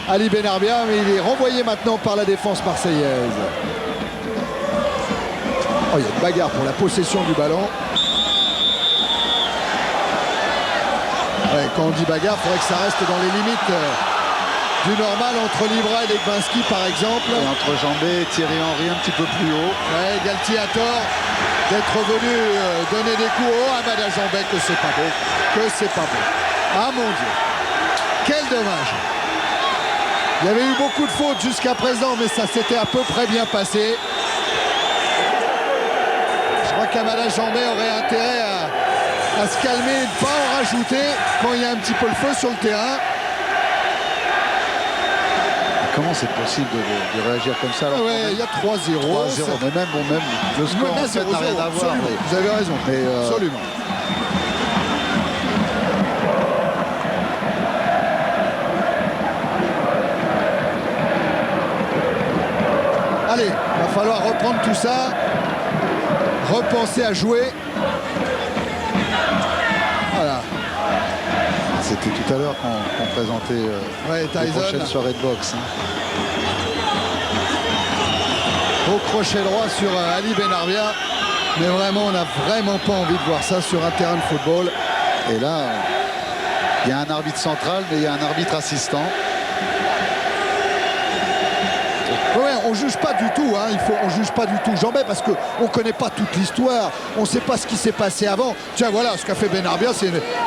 Ali Benarbia, mais il est renvoyé maintenant par la défense marseillaise. Oh, il y a une bagarre pour la possession du ballon. Ouais, quand on dit bagarre, il faudrait que ça reste dans les limites du normal entre Libra et Legwinski par exemple. Et entre Jean-Ben et Thierry Henry un petit peu plus haut. Ouais, Galtier a tort d'être venu donner des coups hauts à Madame Jean-Ben, que c'est pas beau. Que c'est pas beau. Ah mon Dieu. Quel dommage. Il y avait eu beaucoup de fautes jusqu'à présent, mais ça s'était à peu près bien passé. Je crois qu'Amada Jambet aurait intérêt à se calmer et ne pas en rajouter quand il y a un petit peu le feu sur le terrain. Comment c'est possible de réagir comme ça? Il y a 3-0. 3-0, mais même le score en fait n'a rien à voir. Vous avez raison, absolument. Allez, il va falloir reprendre tout ça, repenser à jouer. Voilà. C'était tout à l'heure qu'on présentait les prochaines soirées de boxe. Au crochet droit sur Ali Benarbia. Mais vraiment, on n'a vraiment pas envie de voir ça sur un terrain de football. Et là, il y a un arbitre central, mais il y a un arbitre assistant. Ouais, on juge pas du tout, hein. On juge pas du tout Jambet parce qu'on connaît pas toute l'histoire, on sait pas ce qui s'est passé avant. Tiens, voilà, ce qu'a fait Benarbia,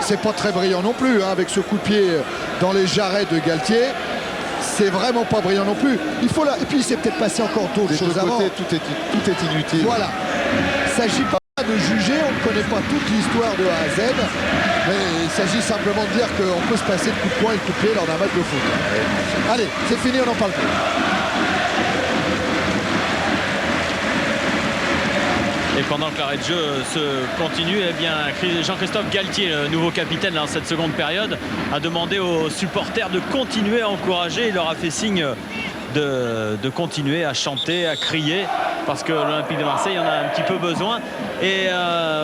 c'est pas très brillant non plus, hein, avec ce coup de pied dans les jarrets de Galtier. C'est vraiment pas brillant non plus. Et puis il s'est peut-être passé encore d'autres choses avant. Tout est inutile. Voilà. Il ne s'agit pas de juger, on ne connaît pas toute l'histoire de A à Z, mais il s'agit simplement de dire qu'on peut se passer de coups de poing et de coups de pied lors d'un match de foot. Allez, c'est fini, on n'en parle plus. Et pendant que l'arrêt de jeu se continue, eh bien, Jean-Christophe Galtier, le nouveau capitaine dans cette seconde période, a demandé aux supporters de continuer à encourager. Il leur a fait signe de continuer à chanter, à crier, parce que l'Olympique de Marseille en a un petit peu besoin. Et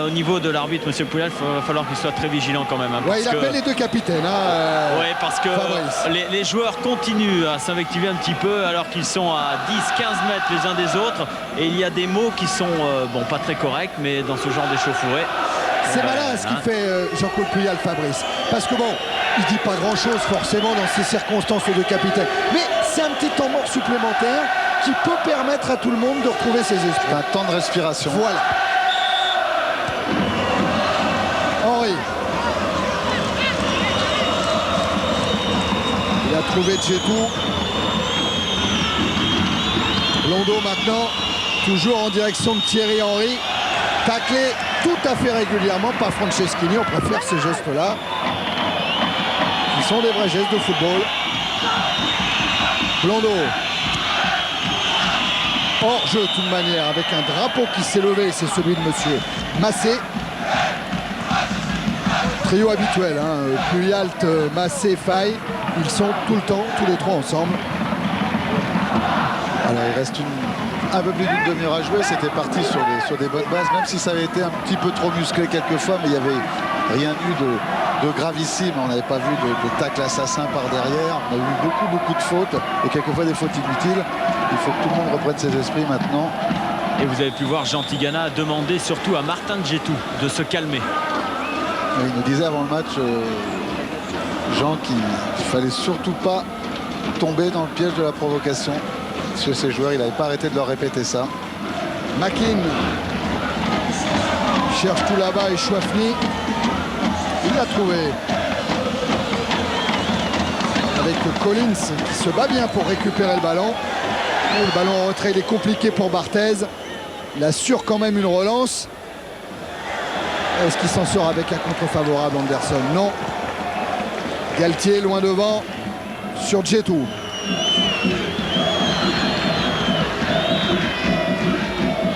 au niveau de l'arbitre, M. Pouyal, il va falloir qu'il soit très vigilant quand même. Il appelle les deux capitaines. Oui, parce que les joueurs continuent à s'invectiver un petit peu alors qu'ils sont à 10-15 mètres les uns des autres. Et il y a des mots qui sont pas très corrects, mais dans ce genre d'échauffourée. C'est malin ce qu'il fait Jean-Claude Pouyal, Fabrice. Parce que il dit pas grand-chose forcément dans ces circonstances aux deux capitaines. Mais c'est un petit temps mort supplémentaire qui peut permettre à tout le monde de retrouver ses esprits. Un temps de respiration. Voilà. Henry. Il a trouvé Djetou. Londo maintenant, toujours en direction de Thierry Henry. Taclé tout à fait régulièrement par Franceschini. On préfère ces gestes-là, qui sont des vrais gestes de football. Londo. Hors jeu de toute manière, avec un drapeau qui s'est levé, c'est celui de monsieur Massé. Trio habituel, hein. Puyalt, Massé, Faye, ils sont tout le temps, tous les trois ensemble. Alors il reste un peu plus d'une demi-heure à jouer, c'était parti sur des bonnes bases, même si ça avait été un petit peu trop musclé quelquefois, mais il n'y avait rien eu de gravissime. On n'avait pas vu de tacle assassin par derrière, on a eu beaucoup de fautes, et quelquefois des fautes inutiles. Il faut que tout le monde reprenne ses esprits maintenant. Et vous avez pu voir Jean Tigana demander surtout à Martin Djetou de se calmer. Il nous disait avant le match, Jean, qu'il ne fallait surtout pas tomber dans le piège de la provocation. Parce que ces joueurs, il n'avait pas arrêté de leur répéter ça. Makin cherche tout là-bas et Chouafni. Il l'a trouvé. Avec Collins qui se bat bien pour récupérer le ballon. Et le ballon en retrait, il est compliqué pour Barthez. Il assure quand même une relance. Est-ce qu'il s'en sort avec un contre favorable, Anderson? Non. Galtier loin devant sur Djetou.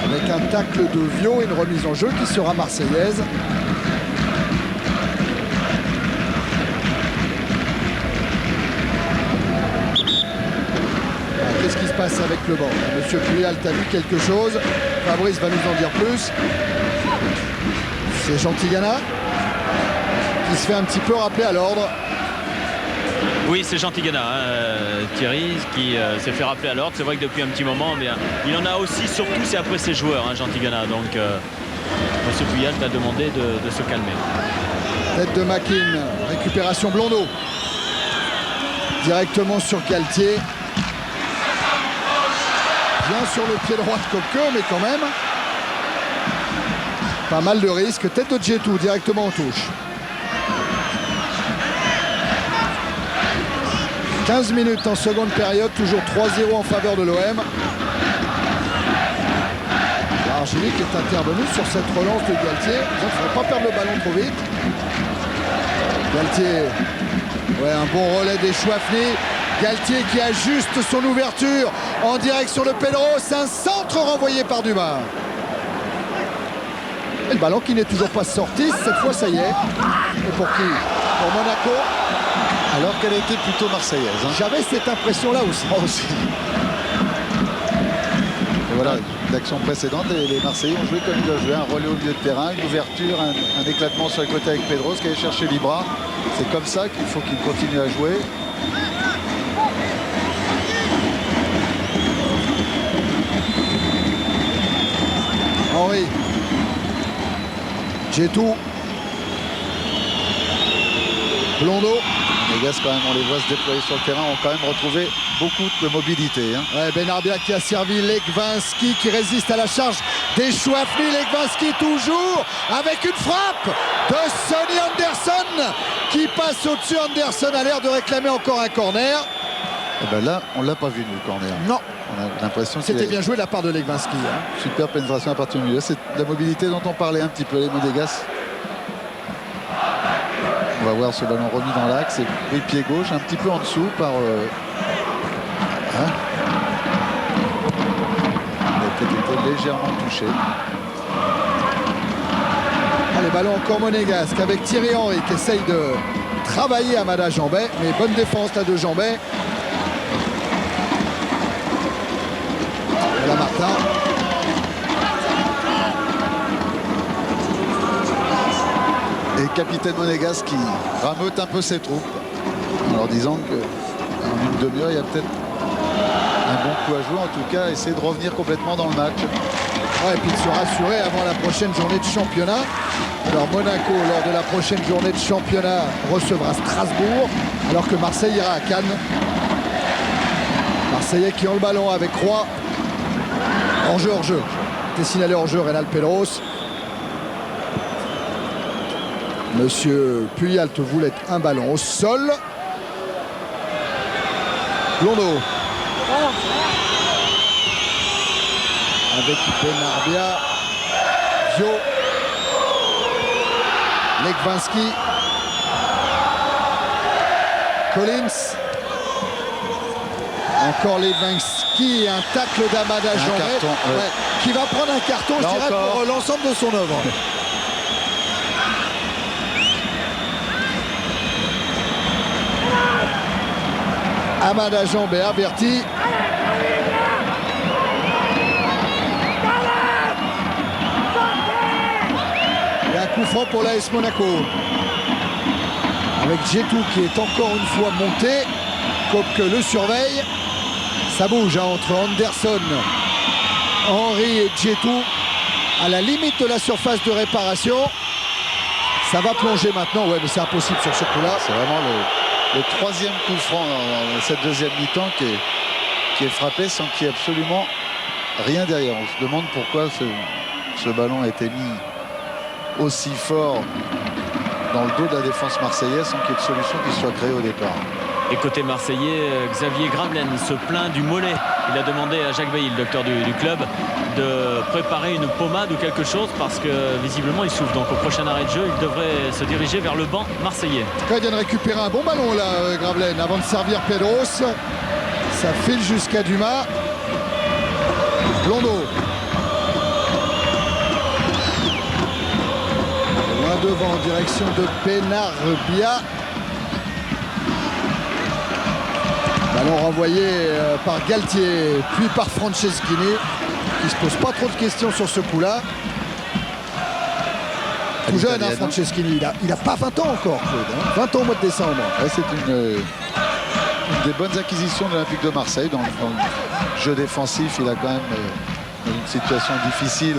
Avec un tacle de Vio et une remise en jeu qui sera marseillaise. Qu'est-ce qui se passe avec le banc? Monsieur Puyal, t'as vu quelque chose? Fabrice va nous en dire plus. C'est Jean Tigana qui se fait un petit peu rappeler à l'ordre. Oui, c'est Jean Tigana, Thierry, qui s'est fait rappeler à l'ordre. C'est vrai que depuis un petit moment, il en a aussi, surtout, c'est après ses joueurs, Jean Tigana. Donc, M. Puyal t'a demandé de se calmer. Tête de Makin, récupération Blondeau. Directement sur Galtier. Bien sur le pied droit de Coqueux, mais quand même. Pas mal de risques. Tête de Djetou directement en touche. 15 minutes en seconde période, toujours 3-0 en faveur de l'OM. Argili qui est intervenu sur cette relance de Galtier. Il ne faudrait pas perdre le ballon trop vite. Galtier, ouais, un bon relais des Chouafny. Galtier qui ajuste son ouverture en direction de Pedros. Un centre renvoyé par Dumas. Et le ballon qui n'est toujours pas sorti. Cette fois, ça y est. Et pour qui? Pour Monaco. Alors qu'elle était plutôt marseillaise. Hein. J'avais cette impression-là aussi. Moi aussi. Et voilà, l'action précédente, les Marseillais ont joué comme ils doivent jouer. Un relais au milieu de terrain, une ouverture, un éclatement sur le côté avec Pedros qui allait chercher Libra. C'est comme ça qu'il faut qu'il continue à jouer. Henry. Djetou. Blondeau. Les gars, quand même, on les voit se déployer sur le terrain, ont quand même retrouvé beaucoup de mobilité. Hein. Ouais, Benarbia qui a servi Legwinski qui résiste à la charge des Chouafny. Legwinski toujours avec une frappe de Sonny Anderson qui passe au-dessus. Anderson a l'air de réclamer encore un corner. Et ben là, on l'a pas vu nous, le corner. Non. On a l'impression que c'était bien joué de la part de Legwinski. Hein. Super pénétration à partir du milieu. C'est la mobilité dont on parlait un petit peu, les Monégasques. On va voir ce ballon remis dans l'axe et pris pied gauche un petit peu en dessous par... hein, il a peut-être été légèrement touché. Allez, ballon encore monégasque avec Thierry Henry qui essaye de travailler Amada Jambet. Mais bonne défense là de Jambet. Voilà Martin. Et capitaine monégasque qui rameute un peu ses troupes en leur disant qu'en une demi-heure, il y a peut-être un bon coup à jouer. En tout cas, essayer de revenir complètement dans le match. Ouais, et puis de se rassurer avant la prochaine journée de championnat. Alors Monaco, lors de la prochaine journée de championnat, recevra Strasbourg, alors que Marseille ira à Cannes. Marseillais qui ont le ballon avec Roy. Hors-jeu, hors-jeu. C'était signalé hors-jeu, Reynald Pedros. Monsieur Puyalt voulait un ballon au sol. Blondeau. Avec Benarbia. Vio. Legwinski. Collins. Encore Legwinski et un tacle d'Amada Jambet. Ouais, qui va prendre un carton, je dirais, pour l'ensemble de son œuvre. Amada Jambet averti. Et un coup franc pour l'AS Monaco. Avec Djetou qui est encore une fois monté. Kopke le surveille. Ça bouge hein, entre Anderson, Henry et Djetou. À la limite de la surface de réparation. Ça va plonger maintenant. Ouais, mais c'est impossible sur ce coup-là. C'est vraiment le troisième coup franc dans cette deuxième mi-temps qui est frappé sans qu'il y ait absolument rien derrière. On se demande pourquoi ce ballon a été mis aussi fort dans le dos de la défense marseillaise sans qu'il y ait de solution qui soit créée au départ. Et côté marseillais, Xavier Gravelaine se plaint du mollet. Il a demandé à Jacques Bailly, le docteur du club, de préparer une pommade ou quelque chose parce que visiblement il souffre. Donc au prochain arrêt de jeu, il devrait se diriger vers le banc marseillais. Il vient de récupérer un bon ballon là, Gravelaine, avant de servir Pedros. Ça file jusqu'à Dumas. Blondeau. Loin devant en direction de Benarbia. Ballon renvoyé par Galtier, puis par Franceschini, qui se pose pas trop de questions sur ce coup-là. Tout jeune, hein, Franceschini, il a pas 20 ans encore, Claude. Hein, 20 ans au mois de décembre. Ouais, c'est une des bonnes acquisitions de l'Olympique de Marseille. Dans le jeu défensif, il a quand même, dans une situation difficile,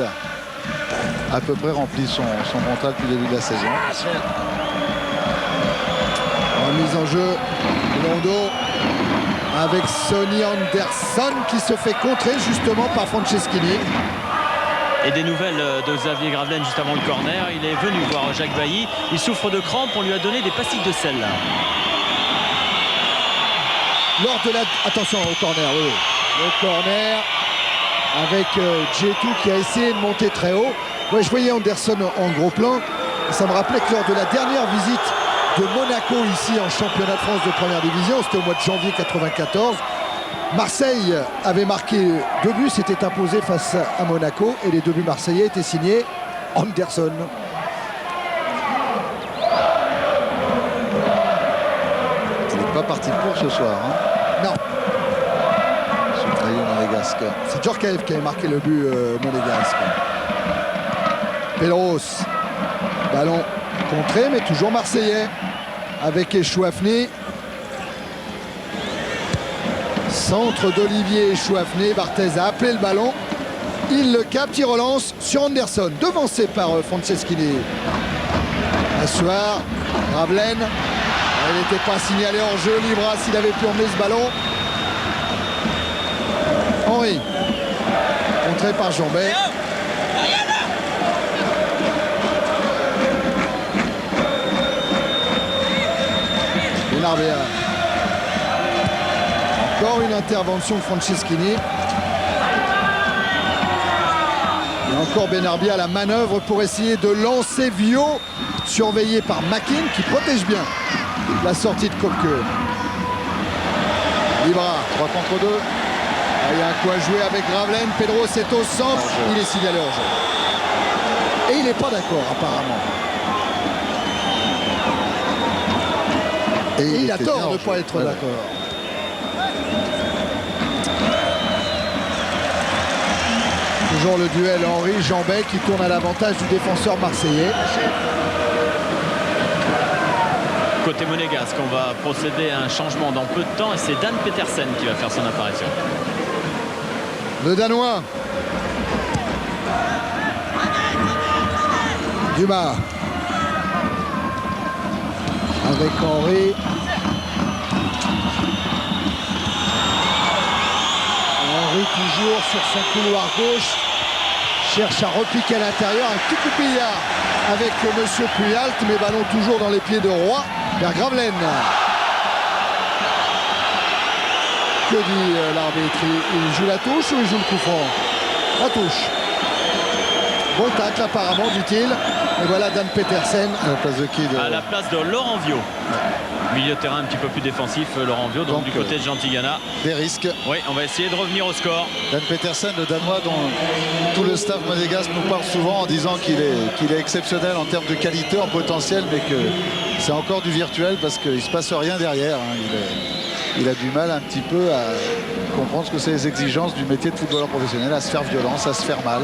à peu près rempli son mental depuis le début de la saison. Remise en jeu, Blondeau. Avec Sonny Anderson qui se fait contrer justement par Franceschini. Et des nouvelles de Xavier Gravelaine juste avant le corner. Il est venu voir Jacques Bailly. Il souffre de crampes. On lui a donné des pastilles de sel. lors de la... Attention au corner, oui. Le corner avec Djetou qui a essayé de monter très haut. Ouais, je voyais Anderson en gros plan. Ça me rappelait que lors de la dernière visite de Monaco ici en championnat de France de première division, c'était au mois de janvier 94, Marseille avait marqué 2 buts, s'était imposé face à Monaco et les 2 buts marseillais étaient signés Anderson. Il n'est pas parti pour ce soir. Hein. Non. Ce trio monégasque. C'est Djorkaeff qui avait marqué le but monégasque. Pedros. Ballon contré, mais toujours marseillais. Avec Echouafné. Centre d'Olivier Echouafné. Barthez a appelé le ballon. Il le capte, il relance sur Anderson. Devancé par Franceschini. Assoir. Gravelaine. Il n'était pas signalé en jeu. Libras, s'il avait pu emmener ce ballon. Henry. Contré par Jambet. Benarbia. Encore une intervention de Franceschini. Et encore Benarbia à la manœuvre pour essayer de lancer Viau, surveillé par Makin qui protège bien la sortie de Kopke. Libra, 3 contre 2. Il y a un coup à jouer avec Gravelaine. Pedro est au centre. Il est signalé hors jeu. Et il n'est pas d'accord apparemment. Et il a tort de ne pas être d'accord. Toujours le duel Henry-Jambet qui tourne à l'avantage du défenseur marseillais. Côté monégasque, on va procéder à un changement dans peu de temps et c'est Dan Petersen qui va faire son apparition. Le Danois. Dumas. Avec Henry. Henry toujours sur son couloir gauche. Cherche à repiquer à l'intérieur. Un petit coup de billard avec Monsieur Puyalt. Mais ballon toujours dans les pieds de Roy vers Gravelaine. Que dit l'arbitre? Il joue la touche ou il joue le coup franc? La touche. Bon tacle apparemment, dit-il. Et voilà Dan Petersen. À la place de qui À la place de Laurent Viau. Milieu de terrain un petit peu plus défensif, Laurent Viau, donc du côté de Gentilgana. Des risques. Oui, on va essayer de revenir au score. Dan Petersen, le Danois dont tout le staff monégasque nous parle souvent en disant qu'il est exceptionnel en termes de qualité, en potentiel, mais que c'est encore du virtuel parce qu'il ne se passe rien derrière. Hein. Il a du mal un petit peu à comprendre ce que c'est les exigences du métier de footballeur professionnel, à se faire violence, à se faire mal.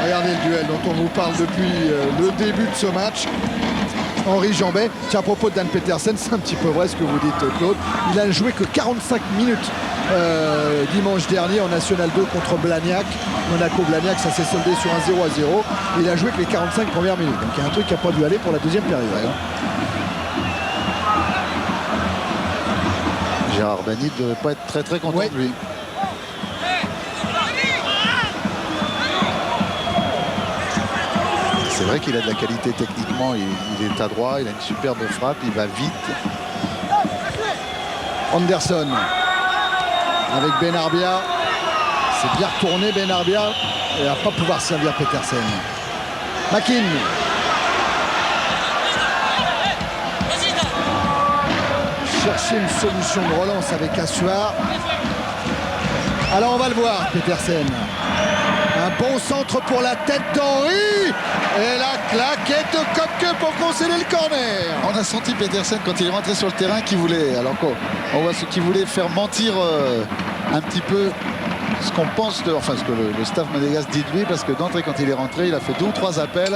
Regardez le duel dont on vous parle depuis le début de ce match. Henry-Jambet. Tiens, à propos de Dan Petersen, c'est un petit peu vrai ce que vous dites, Claude. Il a joué que 45 minutes dimanche dernier en National 2 contre Blagnac. Monaco-Blagnac, ça s'est soldé sur un 0-0. Il a joué que les 45 premières minutes. Donc il y a un truc qui n'a pas dû aller pour la deuxième période. Gérard Banny ne devait pas être très très content de lui. C'est vrai qu'il a de la qualité techniquement, il est adroit, il a une superbe frappe, il va vite. Anderson avec Benarbia. C'est bien retourné Benarbia. Il va pas pouvoir servir Petersen. Makin. Chercher une solution de relance avec Assoir. Alors on va le voir, Petersen. Un bon centre pour la tête d'Henry. Et la claquette de Kopke pour concéder le corner. On a senti Petersen quand il est rentré sur le terrain qu'il voulait. Alors on voit ce qu'il voulait faire mentir un petit peu ce qu'on pense de, enfin ce que le staff monégasque dit de lui, parce que d'entrée quand il est rentré, il a fait 2 ou 3 appels.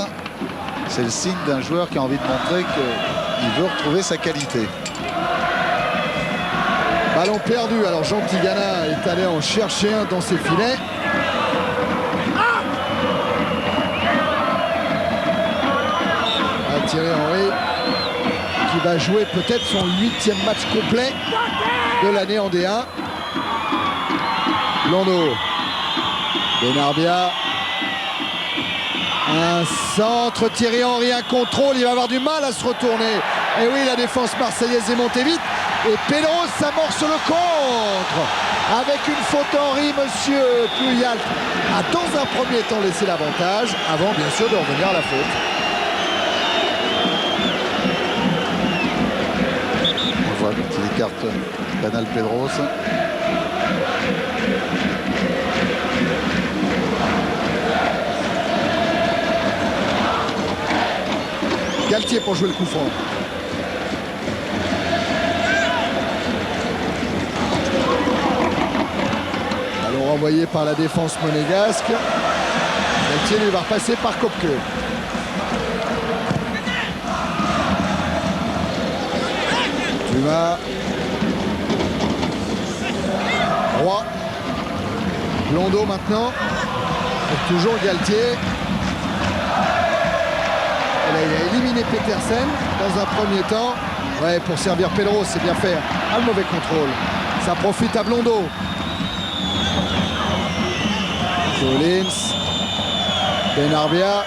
C'est le signe d'un joueur qui a envie de montrer qu'il veut retrouver sa qualité. Ballon perdu. Alors Gentilgana est allé en chercher un dans ses filets. Thierry Henry qui va jouer peut-être son 8e match complet de l'année en D1. Blondeau. Benarbia. Un centre, Thierry Henry, un contrôle, il va avoir du mal à se retourner. Et oui, la défense marseillaise est montée vite. Et Pedros s'amorce le contre. Avec une faute Henry, monsieur Puyalt a dans un premier temps laissé l'avantage, avant bien sûr de revenir à la faute. On voit quand il écarte Canal Pedros. Galtier pour jouer le coup franc. Ballon renvoyé par la défense monégasque. Galtier lui va repasser par Kopke. Dumas. Roy. Blondeau maintenant. Et toujours Galtier. Là, il a éliminé Petersen dans un premier temps. Ouais, pour servir Pedros, c'est bien fait. Ah, le mauvais contrôle. Ça profite à Blondeau. Collins. Benarbia.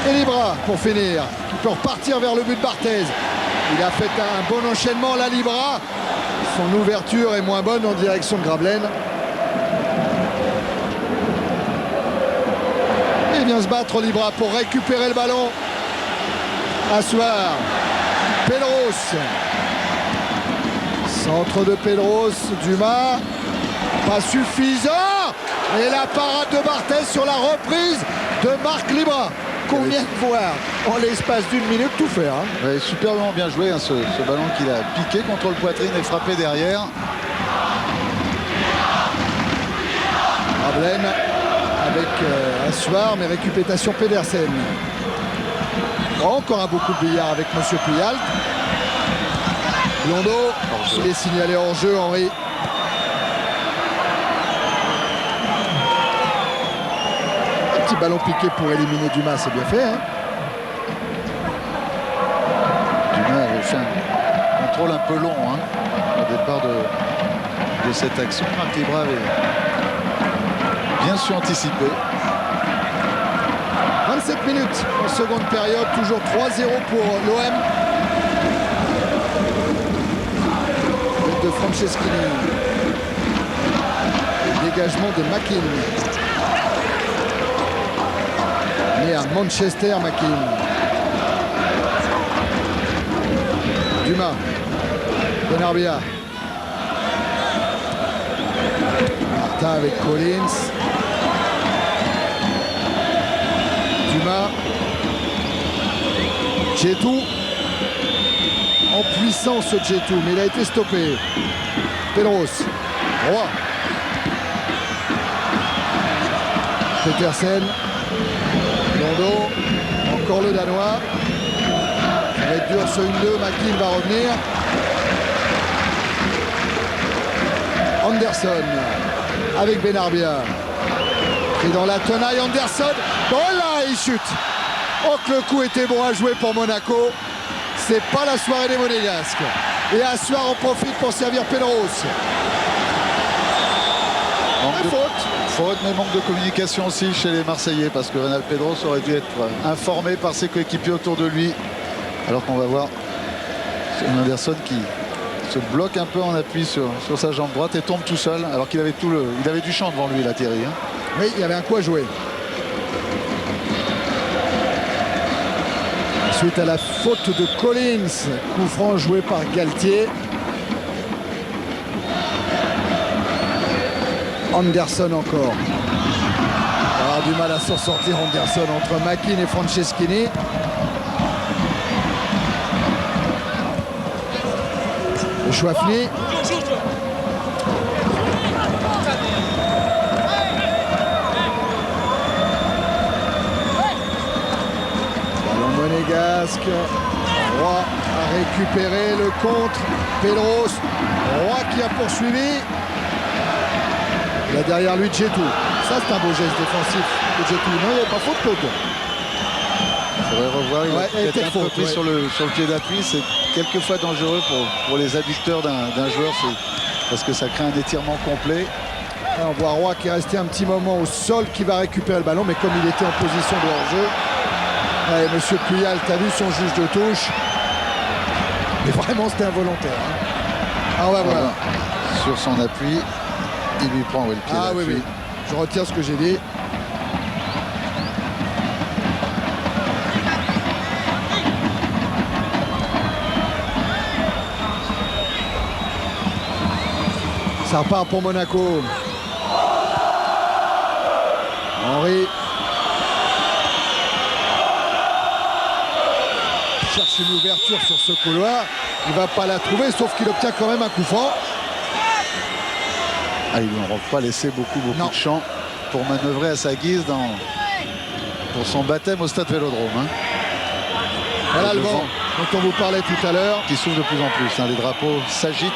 Et Libra pour finir. Qui peut repartir vers le but de Barthez. Il a fait un bon enchaînement, là, Libra. Son ouverture est moins bonne en direction de Gravelaine. Il vient se battre Libra pour récupérer le ballon. Assoir. Pedros. Centre de Pedros. Dumas. Pas suffisant. Et la parade de Barthez sur la reprise de Marc Libra. Combien de voir en l'espace d'une minute tout faire. Ouais, superbement bien joué, ce ballon qu'il a piqué contre le poitrine et frappé derrière. Gravelaine avec Assoir, mais récupération Pedersen. Encore un beau coup de billard avec monsieur Puyalt. Blondeau, il est signalé hors jeu, Henry. Un petit ballon piqué pour éliminer Dumas, c'est bien fait. Dumas avait fait un contrôle un peu long au départ de cette action. Marc Libra avait bien su anticiper. 27 minutes en seconde période, toujours 3-0 pour l'OM. De Franceschini. Dégagement de Makin. Né à Manchester, Makin. Dumas. Benarbia. Martin avec Collins. Dumas. Djetou. En puissance Djetou, mais il a été stoppé. Pedros. Roy. Petersen. Blondeau. Encore le Danois. Ça va être dur ce 1-2. Makin va revenir. Anderson. Avec Benarbia. Pris dans la tenaille, Anderson. Oh là, il chute. Oh que le coup était bon à jouer pour Monaco. C'est pas la soirée des Monégasques. Et Assoir en profite pour servir Pedros. Faute, mais manque de communication aussi chez les Marseillais, parce que Renal Pedros aurait dû être informé par ses coéquipiers autour de lui. Alors qu'on va voir Anderson qui se bloque un peu en appui sur sa jambe droite et tombe tout seul, alors qu'il avait il avait du champ devant lui, là, Thierry. Oui, il y avait un coup à jouer. Suite à la faute de Collins, coup franc joué par Galtier. Anderson encore. Il va avoir du mal à s'en sortir Anderson entre Makin et Franceschini. Le Chouafny. Monégasque. Roy a récupéré le contre. Pedros. Roy qui a poursuivi. Là derrière lui Djetou. Ça c'est un beau geste défensif de Djetou. Non, il n'y avait pas faute, Claude. Il faudrait revoir. Il a peut-être un peu pris sur le pied d'appui. C'est quelquefois dangereux pour les adducteurs d'un joueur, parce que ça crée un étirement complet. Là, on voit Roy qui est resté un petit moment au sol, qui va récupérer le ballon, mais comme il était en position de hors-jeu. Ouais, monsieur Puyalt, t'as vu son juge de touche. Mais vraiment, c'était involontaire. Hein. Ah, on va voir. Sur son appui, il lui prend le pied Ah oui, oui. Je retire ce que j'ai dit. Ça repart pour Monaco. Henry. Cherche une ouverture sur ce couloir. Il ne va pas la trouver, sauf qu'il obtient quand même un coup franc. Ah, ils n'auront pas laissé beaucoup de champ pour manœuvrer à sa guise pour son baptême au stade Vélodrome. Hein. Voilà le vent dont on vous parlait tout à l'heure. Qui souffle de plus en plus. Hein. Les drapeaux s'agitent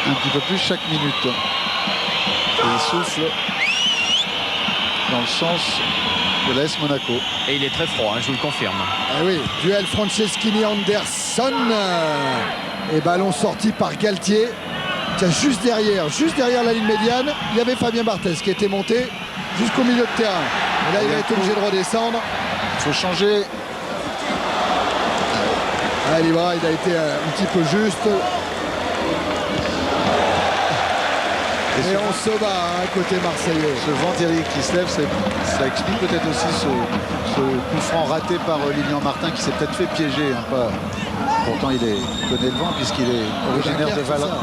un petit peu plus chaque minute. Et il souffle dans le sens de l'AS Monaco. Et il est très froid, hein, je vous le confirme. Ah oui, duel Franceschini-Anderson. Et ballon sorti par Galtier. Tiens, juste derrière la ligne médiane, il y avait Fabien Barthez qui était monté jusqu'au milieu de terrain. Et là, il va être obligé de redescendre. Il faut changer. Ah, Libra, il a été un petit peu juste. Et on se bat, hein, côté marseillais. Ce vent terrible qui se lève, ça explique peut-être aussi ce coup franc raté par Lilian Martin qui s'est peut-être fait piéger. Hein, pas... Pourtant, il connaît le vent puisqu'il est originaire de Valréas.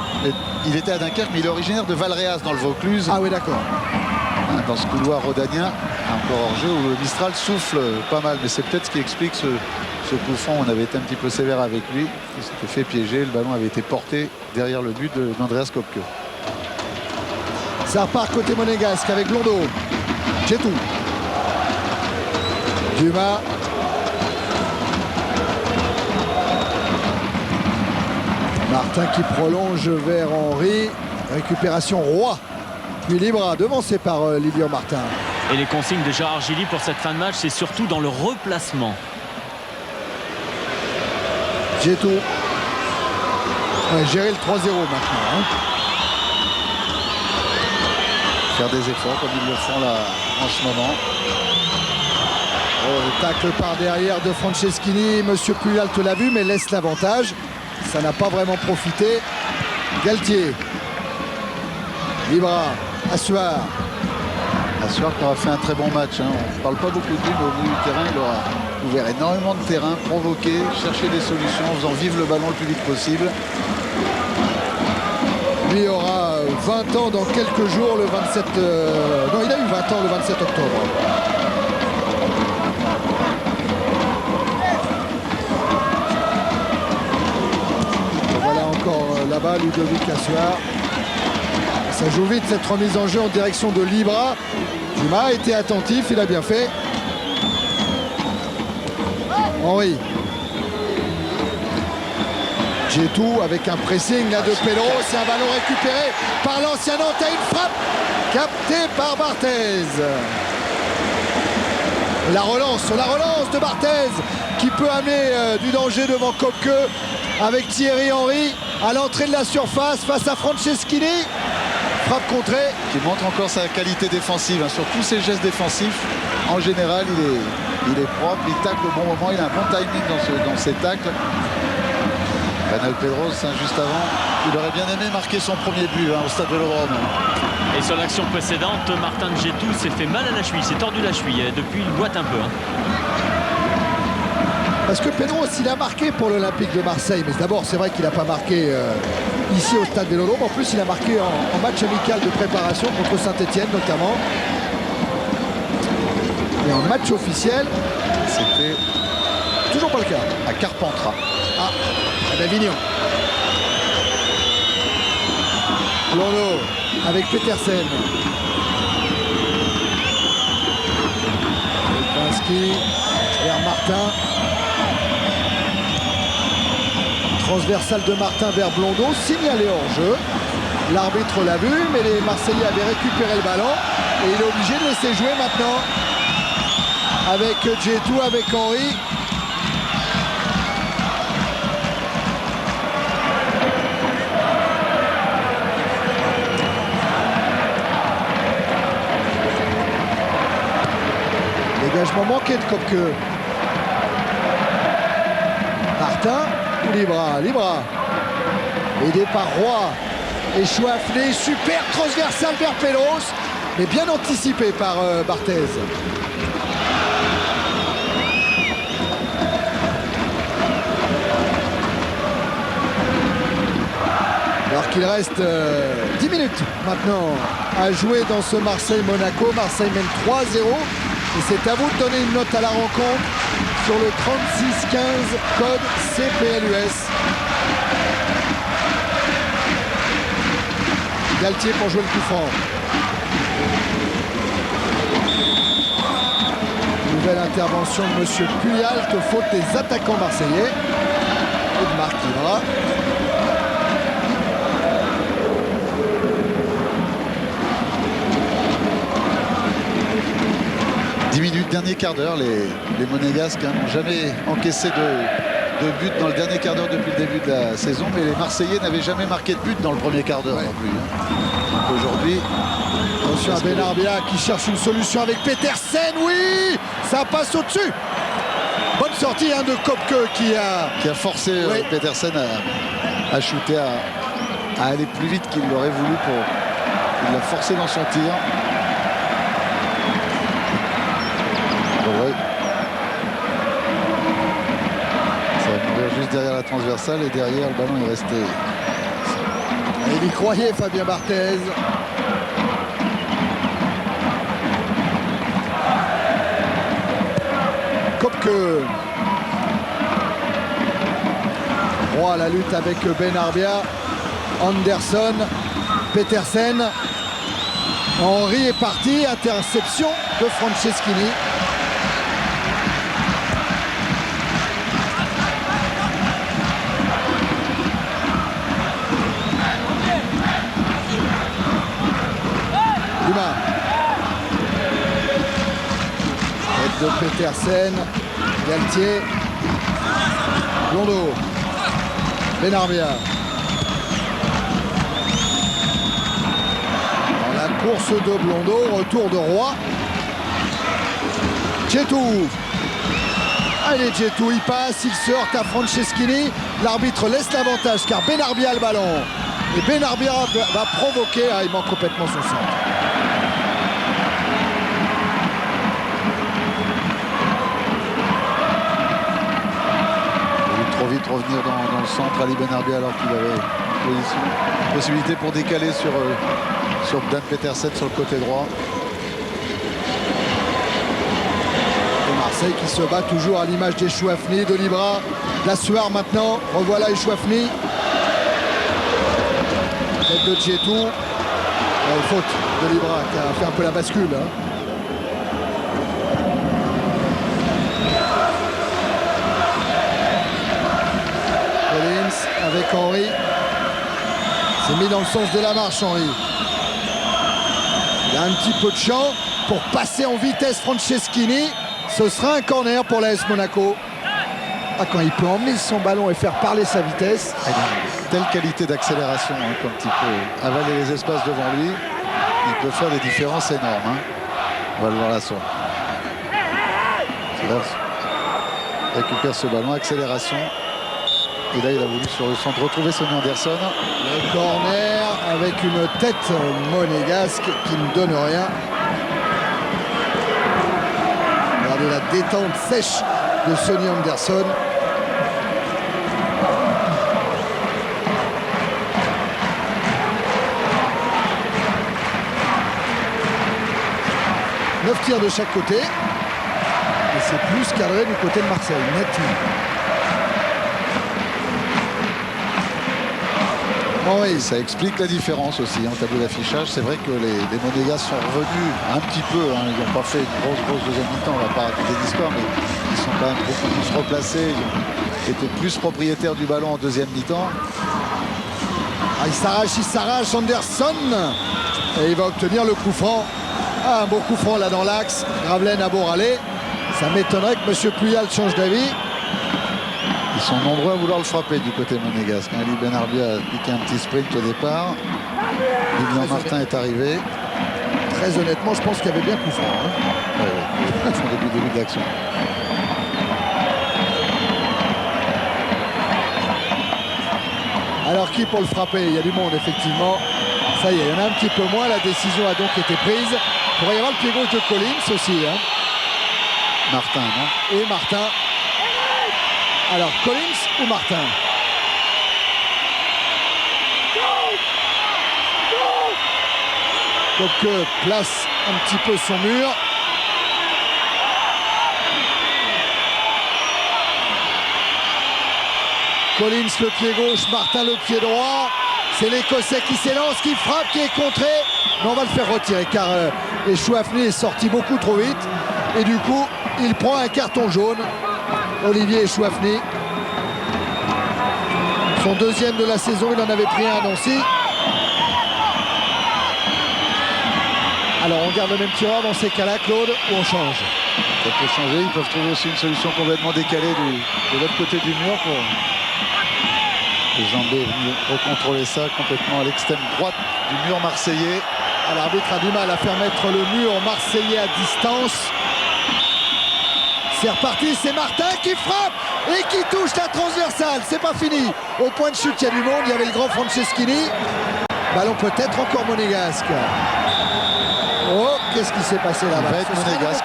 Il était à Dunkerque, mais il est originaire de Valréas dans le Vaucluse. Ah oui, d'accord. Dans ce couloir rhodanien, encore hors jeu, où le Mistral souffle pas mal. Mais c'est peut-être ce qui explique ce coup franc. On avait été un petit peu sévère avec lui. Il s'était fait piéger. Le ballon avait été porté derrière le but d'Andreas Kopke. Ça repart côté monégasque avec Blondeau. Djetou. Dumas. Martin qui prolonge vers Henry. Récupération Roy. Puis Libra, devancé par Lilian Martin. Et les consignes de Gérard Gilly pour cette fin de match, c'est surtout dans le replacement. Djetou. Ouais, gérer le 3-0 maintenant. Hein. Faire des efforts comme ils le font là en ce moment. Oh, le tacle par derrière de Franceschini. Monsieur Puyalt l'a vu, mais laisse l'avantage. Ça n'a pas vraiment profité. Galtier. Libra. Assuar. Assuar qui aura fait un très bon match. Hein. On ne parle pas beaucoup de lui, mais au bout du terrain, il aura ouvert énormément de terrain, provoqué, cherché des solutions, en faisant vivre le ballon le plus vite possible. Lui aura 20 ans dans quelques jours, le 27... Non, il a eu 20 ans le 27 octobre. Voilà encore là-bas Ludovic Assuar. Ça joue vite cette remise en jeu en direction de Libra. Dumas a été attentif, il a bien fait. Henry. Djetou avec un pressing là de Pedro, c'est un ballon récupéré par l'ancien Nantais, une frappe captée par Barthez. La relance de Barthez qui peut amener du danger devant Kopke avec Thierry Henry à l'entrée de la surface face à Franceschini. Frappe contrée. Qui montre encore sa qualité défensive, hein. Sur tous ses gestes défensifs, en général il est propre, il tacle au bon moment, il a un bon timing dans ses tacles. Bernal Pedros, hein, juste avant, il aurait bien aimé marquer son premier but au stade Vélodrome. Et sur l'action précédente, Martin Djetou s'est fait mal à la cheville, s'est tordu la cheville. Depuis, il boite un peu. Hein. Parce que Pedros, il a marqué pour l'Olympique de Marseille. Mais d'abord, c'est vrai qu'il n'a pas marqué ici au stade Vélodrome. En plus, il a marqué en match amical de préparation contre Saint-Etienne notamment. Et en match officiel, c'était toujours pas le cas. À Carpentras. Ah, à Avignon. Blondeau avec Petersen. Lipinski vers Martin. Transversale de Martin vers Blondeau, signalé hors jeu. L'arbitre l'a vu, mais les Marseillais avaient récupéré le ballon et il est obligé de laisser jouer maintenant. Avec Djetou, avec Henry. Dégagement manqué de Kopke. Martin. Libra. Aidé par Roy. Et Chouaflé, super transversal vers Pellos, mais bien anticipé par Barthez. Alors qu'il reste 10 minutes maintenant à jouer dans ce Marseille-Monaco. Marseille mène 3-0 et c'est à vous de donner une note à la rencontre sur le 36-15 code CPLUS. Galtier pour jouer le coup franc. Nouvelle intervention de M. Puyalt, faute des attaquants marseillais et de Marc Libra. Dernier quart d'heure, les Monégasques n'ont jamais encaissé de but dans le dernier quart d'heure depuis le début de la saison, mais les Marseillais n'avaient jamais marqué de but dans le premier quart d'heure non plus. Donc aujourd'hui, attention à Benarbia qui cherche une solution avec Petersen, oui, ça passe au-dessus. Bonne sortie de Kopke qui a forcé Petersen à shooter, à aller plus vite qu'il l'aurait voulu. Il l'a forcé dans son tir. Ça va mourir juste derrière la transversale et derrière le ballon est resté. Et il y croyait, Fabien Barthez. Kopke. Roy à la lutte avec Benarbia. Anderson. Petersen. Henry est parti. Interception de Franceschini. Tête de Petersen, Galtier, Blondeau, Benarbia. Dans la course de Blondeau, retour de Roy. Djetou. Allez Djetou, il passe, il se heurte à Franceschini. L'arbitre laisse l'avantage car Benarbia a le ballon. Et Benarbia va provoquer, il manque complètement son centre. Il a trop vite revenir dans le centre, Ali Benarbia, alors qu'il avait une possibilité pour décaler sur Dan Petersen sur le côté droit. Et Marseille qui se bat toujours à l'image des Chouafni, de Libra, la Suard maintenant. Revoilà Chouafni. Tête de Djetou. Faute de Libra qui a fait un peu la bascule. Collins avec Henry. C'est mis dans le sens de la marche, Henry. Il a un petit peu de champ pour passer en vitesse Franceschini. Ce sera un corner pour l'AS Monaco. Quand il peut emmener son ballon et faire parler sa vitesse. Telle qualité d'accélération, quand il peut avaler les espaces devant lui, il peut faire des différences énormes. On va le voir là son. Récupère ce ballon, accélération. Et là, il a voulu sur le centre retrouver Sonny Anderson. Le corner avec une tête monégasque qui ne donne rien. Regardez la détente sèche de Sonny Anderson. Neuf tirs de chaque côté. Et c'est plus cadré du côté de Marseille, nettement. Oui, ça explique la différence aussi en tableau d'affichage. C'est vrai que les Monégasques sont revenus un petit peu. Ils n'ont pas fait une grosse deuxième mi-temps, on va pas raconter d'histoire, mais ils sont quand même beaucoup plus replacés. Ils étaient plus propriétaires du ballon en deuxième mi-temps. Il s'arrache, Anderson. Et il va obtenir le coup franc. Un beau coup franc là dans l'axe. Gravelaine a beau râler. Ça m'étonnerait que M. Puyalt change d'avis. Ils sont nombreux à vouloir le frapper du côté monégasque. Ali Benarbia a piqué un petit sprint au départ. Lilian Martin est arrivé. Très honnêtement, je pense qu'il y avait bien coup franc. Ouais. Depuis le début de l'action. Alors qui pour le frapper? Il y a du monde effectivement. Ça y est, il y en a un petit peu moins. La décision a donc été prise. Il pourrait y avoir le pied gauche de Collins aussi. Hein. Martin, non? Et Martin. Alors Collins ou Martin? Donc place un petit peu son mur. Collins le pied gauche, Martin le pied droit. C'est l'Écossais qui s'élance, qui frappe, qui est contré. Mais on va le faire retirer car Echouafny est sorti beaucoup trop vite. Et du coup, il prend un carton jaune. Olivier Echouafny. Son deuxième de la saison, il en avait pris un à Nancy. Alors on garde le même tireur dans ces cas-là, Claude, ou on change? Ça peut changer, ils peuvent trouver aussi une solution complètement décalée de l'autre côté du mur pour... Jambé est venu recontrôler ça complètement à l'extrême droite du mur marseillais. L'arbitre a du mal à faire mettre le mur marseillais à distance. C'est reparti, c'est Martin qui frappe et qui touche la transversale. C'est pas fini. Au point de chute, il y a du monde. Il y avait le grand Franceschini. Ballon peut-être encore monégasque. Oh, qu'est-ce qui s'est passé là-bas? Il va être monégasque.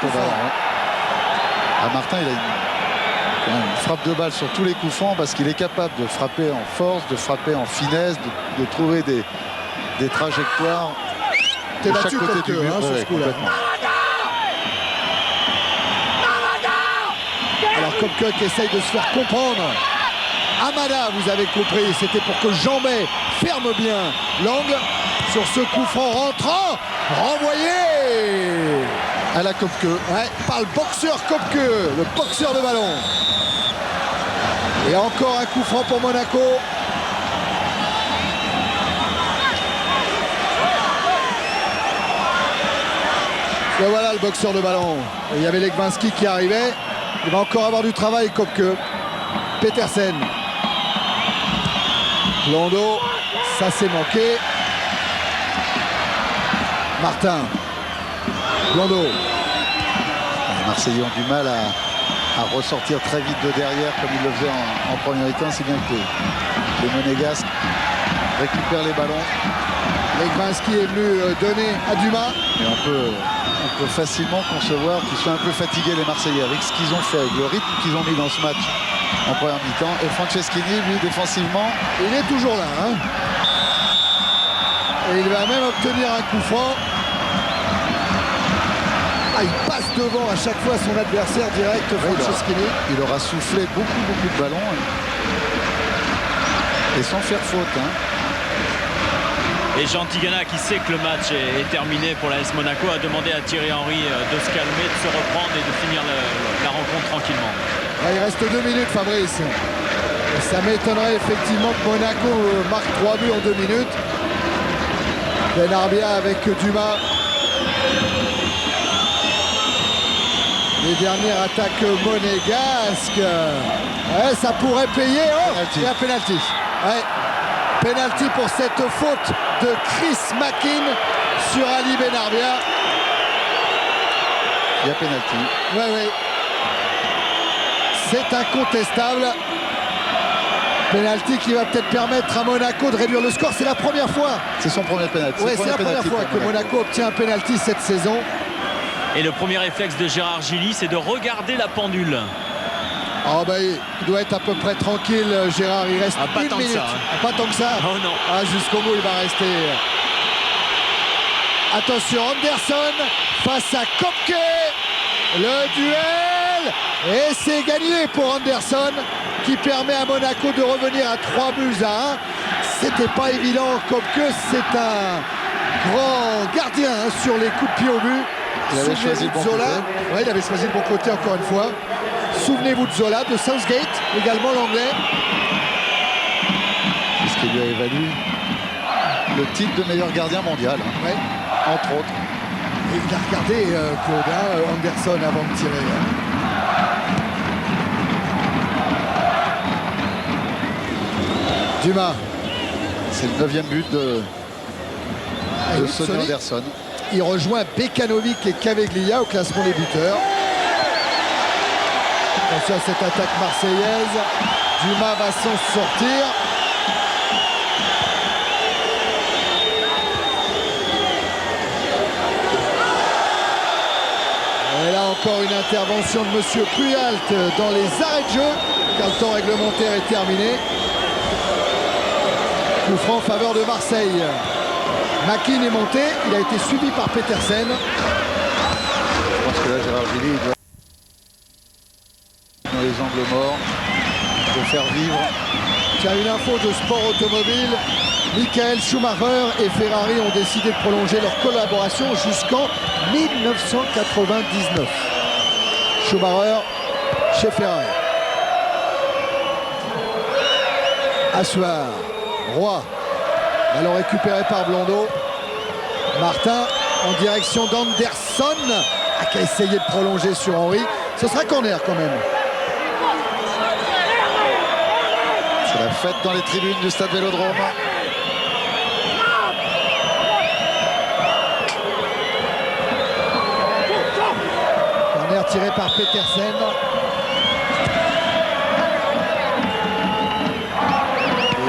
Martin, il a une frappe de balle sur tous les coups francs parce qu'il est capable de frapper en force, de frapper en finesse, de trouver des trajectoires de chaque côté du mur. Hein, sur ce coup-là. Alors Kopke qui essaye de se faire comprendre. Amada, vous avez compris, c'était pour que Jambet ferme bien l'angle sur ce coup franc rentrant, renvoyé à la Kopke. Ouais, par le boxeur Kopke, le boxeur de ballon. Et encore un coup franc pour Monaco. Et voilà le boxeur de ballon. Et il y avait Legwinski qui arrivait. Il va encore avoir du travail, Kopke. Petersen. Blondeau, ça s'est manqué. Martin. Blondeau. Les Marseillais ont du mal à ressortir très vite de derrière comme ils le faisaient en première mi-temps, si bien que les Monégasques récupèrent les ballons. Legwinski est venu donner à Dumas. Et on peut facilement concevoir qu'ils soient un peu fatigués, les Marseillais, avec ce qu'ils ont fait, avec le rythme qu'ils ont mis dans ce match en première mi-temps. Et Franceschini, lui, défensivement, il est toujours là. Hein. Et il va même obtenir un coup franc. Ah, il passe devant à chaque fois son adversaire direct, Franceschini. Il aura soufflé beaucoup de ballons. Et sans faire faute. Hein. Et Jean Tigana, qui sait que le match est terminé pour l'AS Monaco, a demandé à Thierry Henry de se calmer, de se reprendre et de finir la rencontre tranquillement. Là, il reste 2 minutes, Fabrice. Et ça m'étonnerait effectivement que Monaco marque 3 buts en 2 minutes. Benarbia avec Dumas. Les dernières attaques monégasques. Ouais, ça pourrait payer. Oh, il y a pénalty. Ouais. Pénalty pour cette faute de Chris Mackin sur Ali Benarbia. Il y a pénalty. Oui. C'est incontestable. Pénalty qui va peut-être permettre à Monaco de réduire le score. C'est la première fois. C'est son premier pénalty. Oui, c'est la première fois que Monaco obtient un pénalty cette saison. Et le premier réflexe de Gérard Gilly, c'est de regarder la pendule. Oh bah, il doit être à peu près tranquille, Gérard. Il reste pas une tant minute. que ça, hein. Pas tant que ça. Oh non. Ah, jusqu'au bout, il va rester. Attention, Anderson face à Kopke. Le duel. Et c'est gagné pour Anderson, qui permet à Monaco de revenir à 3 buts à 1. C'était pas évident. Kopke, c'est un grand gardien hein, sur les coups de pied au but. Il avait choisi le bon côté. Ouais, il avait choisi le bon côté encore une fois. Souvenez-vous de Zola, de Southgate, également l'anglais. Ce qui lui a évalué le titre de meilleur gardien mondial, hein. Ouais. Entre autres. Et il a regardé Claude, Anderson avant de tirer. Dumas. C'est le 9e but de Sonny Anderson. Il rejoint Bekanovic et Caveglia au classement des buteurs. Attention à cette attaque marseillaise. Dumas va s'en sortir. une intervention de monsieur Puyalt dans les arrêts de jeu, car le temps réglementaire est terminé. Coup franc en faveur de Marseille. Makin est monté, il a été suivi par Petersen. Je pense que là, Gérard Gilly doit dans les angles morts pour faire vivre. Tiens, une info de sport automobile. Michael Schumacher et Ferrari ont décidé de prolonger leur collaboration jusqu'en 1999. Schumacher chez Ferrari. Assoir, Roy. Ballon récupéré par Blondeau. Martin en direction d'Anderson, qui a essayé de prolonger sur Henry. Ce sera corner quand même. C'est la fête dans les tribunes du Stade Vélodrome. Corner tiré par Petersen.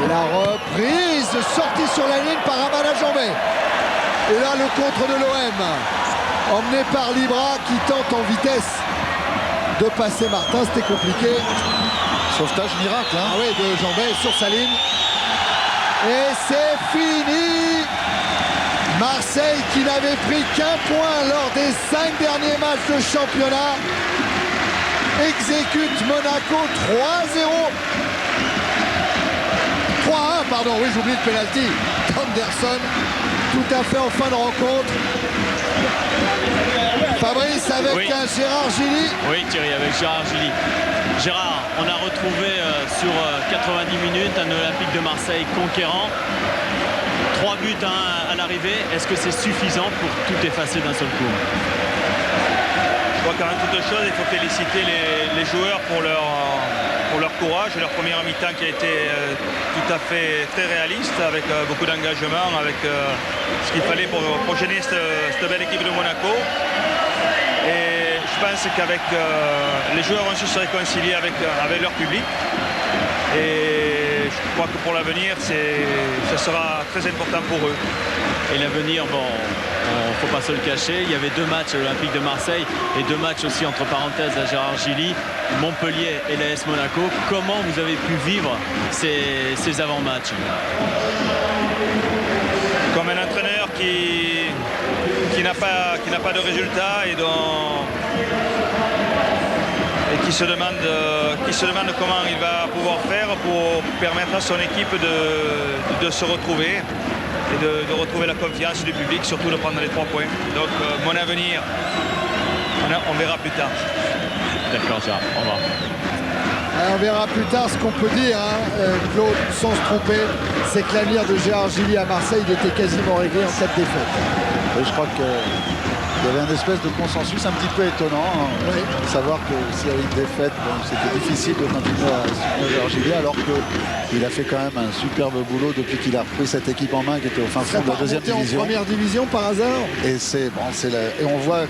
Et la reprise, sortie sur la ligne par Amana Jambet. Et là, le contre de l'OM, emmené par Libra qui tente en vitesse de passer Martin. C'était compliqué. Sauvetage miracle, hein. Ah oui, de Jambet sur sa ligne. Et c'est fini. Marseille, qui n'avait pris qu'un point lors des 5 derniers matchs de championnat, exécute Monaco 3-0. 3-1, pardon, oui, j'oublie le pénalty d'Anderson. Tout à fait en fin de rencontre. Fabrice avec Oui. un Gérard Gilly. Oui, Thierry, avec Gérard Gilly. Gérard, on a retrouvé sur 90 minutes un Olympique de Marseille conquérant. 3 buts à l'arrivée. Est-ce que c'est suffisant pour tout effacer d'un seul coup? Je crois qu'avant toute chose, il faut féliciter les joueurs pour leur courage et leur première mi-temps qui a été tout à fait très réaliste, avec beaucoup d'engagement, avec ce qu'il fallait pour gêner cette belle équipe de Monaco. Et je pense qu'avec les joueurs ont su se réconcilier avec leur public. Et je crois que pour l'avenir, ça sera très important pour eux. Et l'avenir, bon, il ne faut pas se le cacher. Il y avait 2 matchs à l'Olympique de Marseille et 2 matchs aussi, entre parenthèses, à Gérard Gilly, Montpellier et l'AS Monaco. Comment vous avez pu vivre ces avant-matchs? Comme un entraîneur qui n'a pas de résultat et qui se demande comment il va pouvoir faire pour permettre à son équipe de se retrouver et de retrouver la confiance du public, surtout de prendre les 3 points. Donc mon avenir, on verra plus tard. D'accord, Gérard, au revoir. On verra plus tard. Ce qu'on peut dire, Claude, sans se tromper, c'est que l'avenir de Gérard Gilly à Marseille, il était quasiment réglé en cas de défaite. Oui, je crois qu'il y avait un espèce de consensus un petit peu étonnant, hein, Oui. de savoir que s'il y avait une défaite, bon, c'était difficile de continuer à soutenir Gérard Gilly, alors qu'il a fait quand même un superbe boulot depuis qu'il a repris cette équipe en main qui était au fin fond de la 2e division. En première division par hasard. Et et on voit,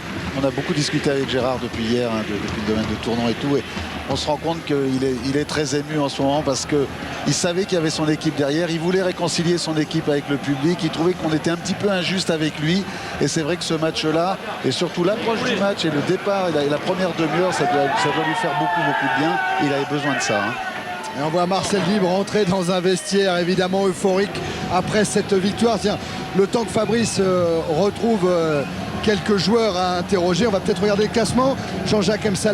on a beaucoup discuté avec Gérard depuis hier, hein, depuis le domaine de Tournon et tout, et on se rend compte qu'il est très ému en ce moment parce qu'il savait qu'il y avait son équipe derrière, il voulait réconcilier son équipe avec le public, il trouvait qu'on était un petit peu injuste avec lui, et c'est vrai que ce match-là, et surtout l'approche du match et le départ et la première demi-heure, ça doit lui faire beaucoup de bien, il avait besoin de ça. Hein. Et on voit Marcel Libre entrer dans un vestiaire évidemment euphorique après cette victoire. Tiens, le temps que Fabrice retrouve quelques joueurs à interroger, on va peut-être regarder le classement. Jean-Jacques Msalem.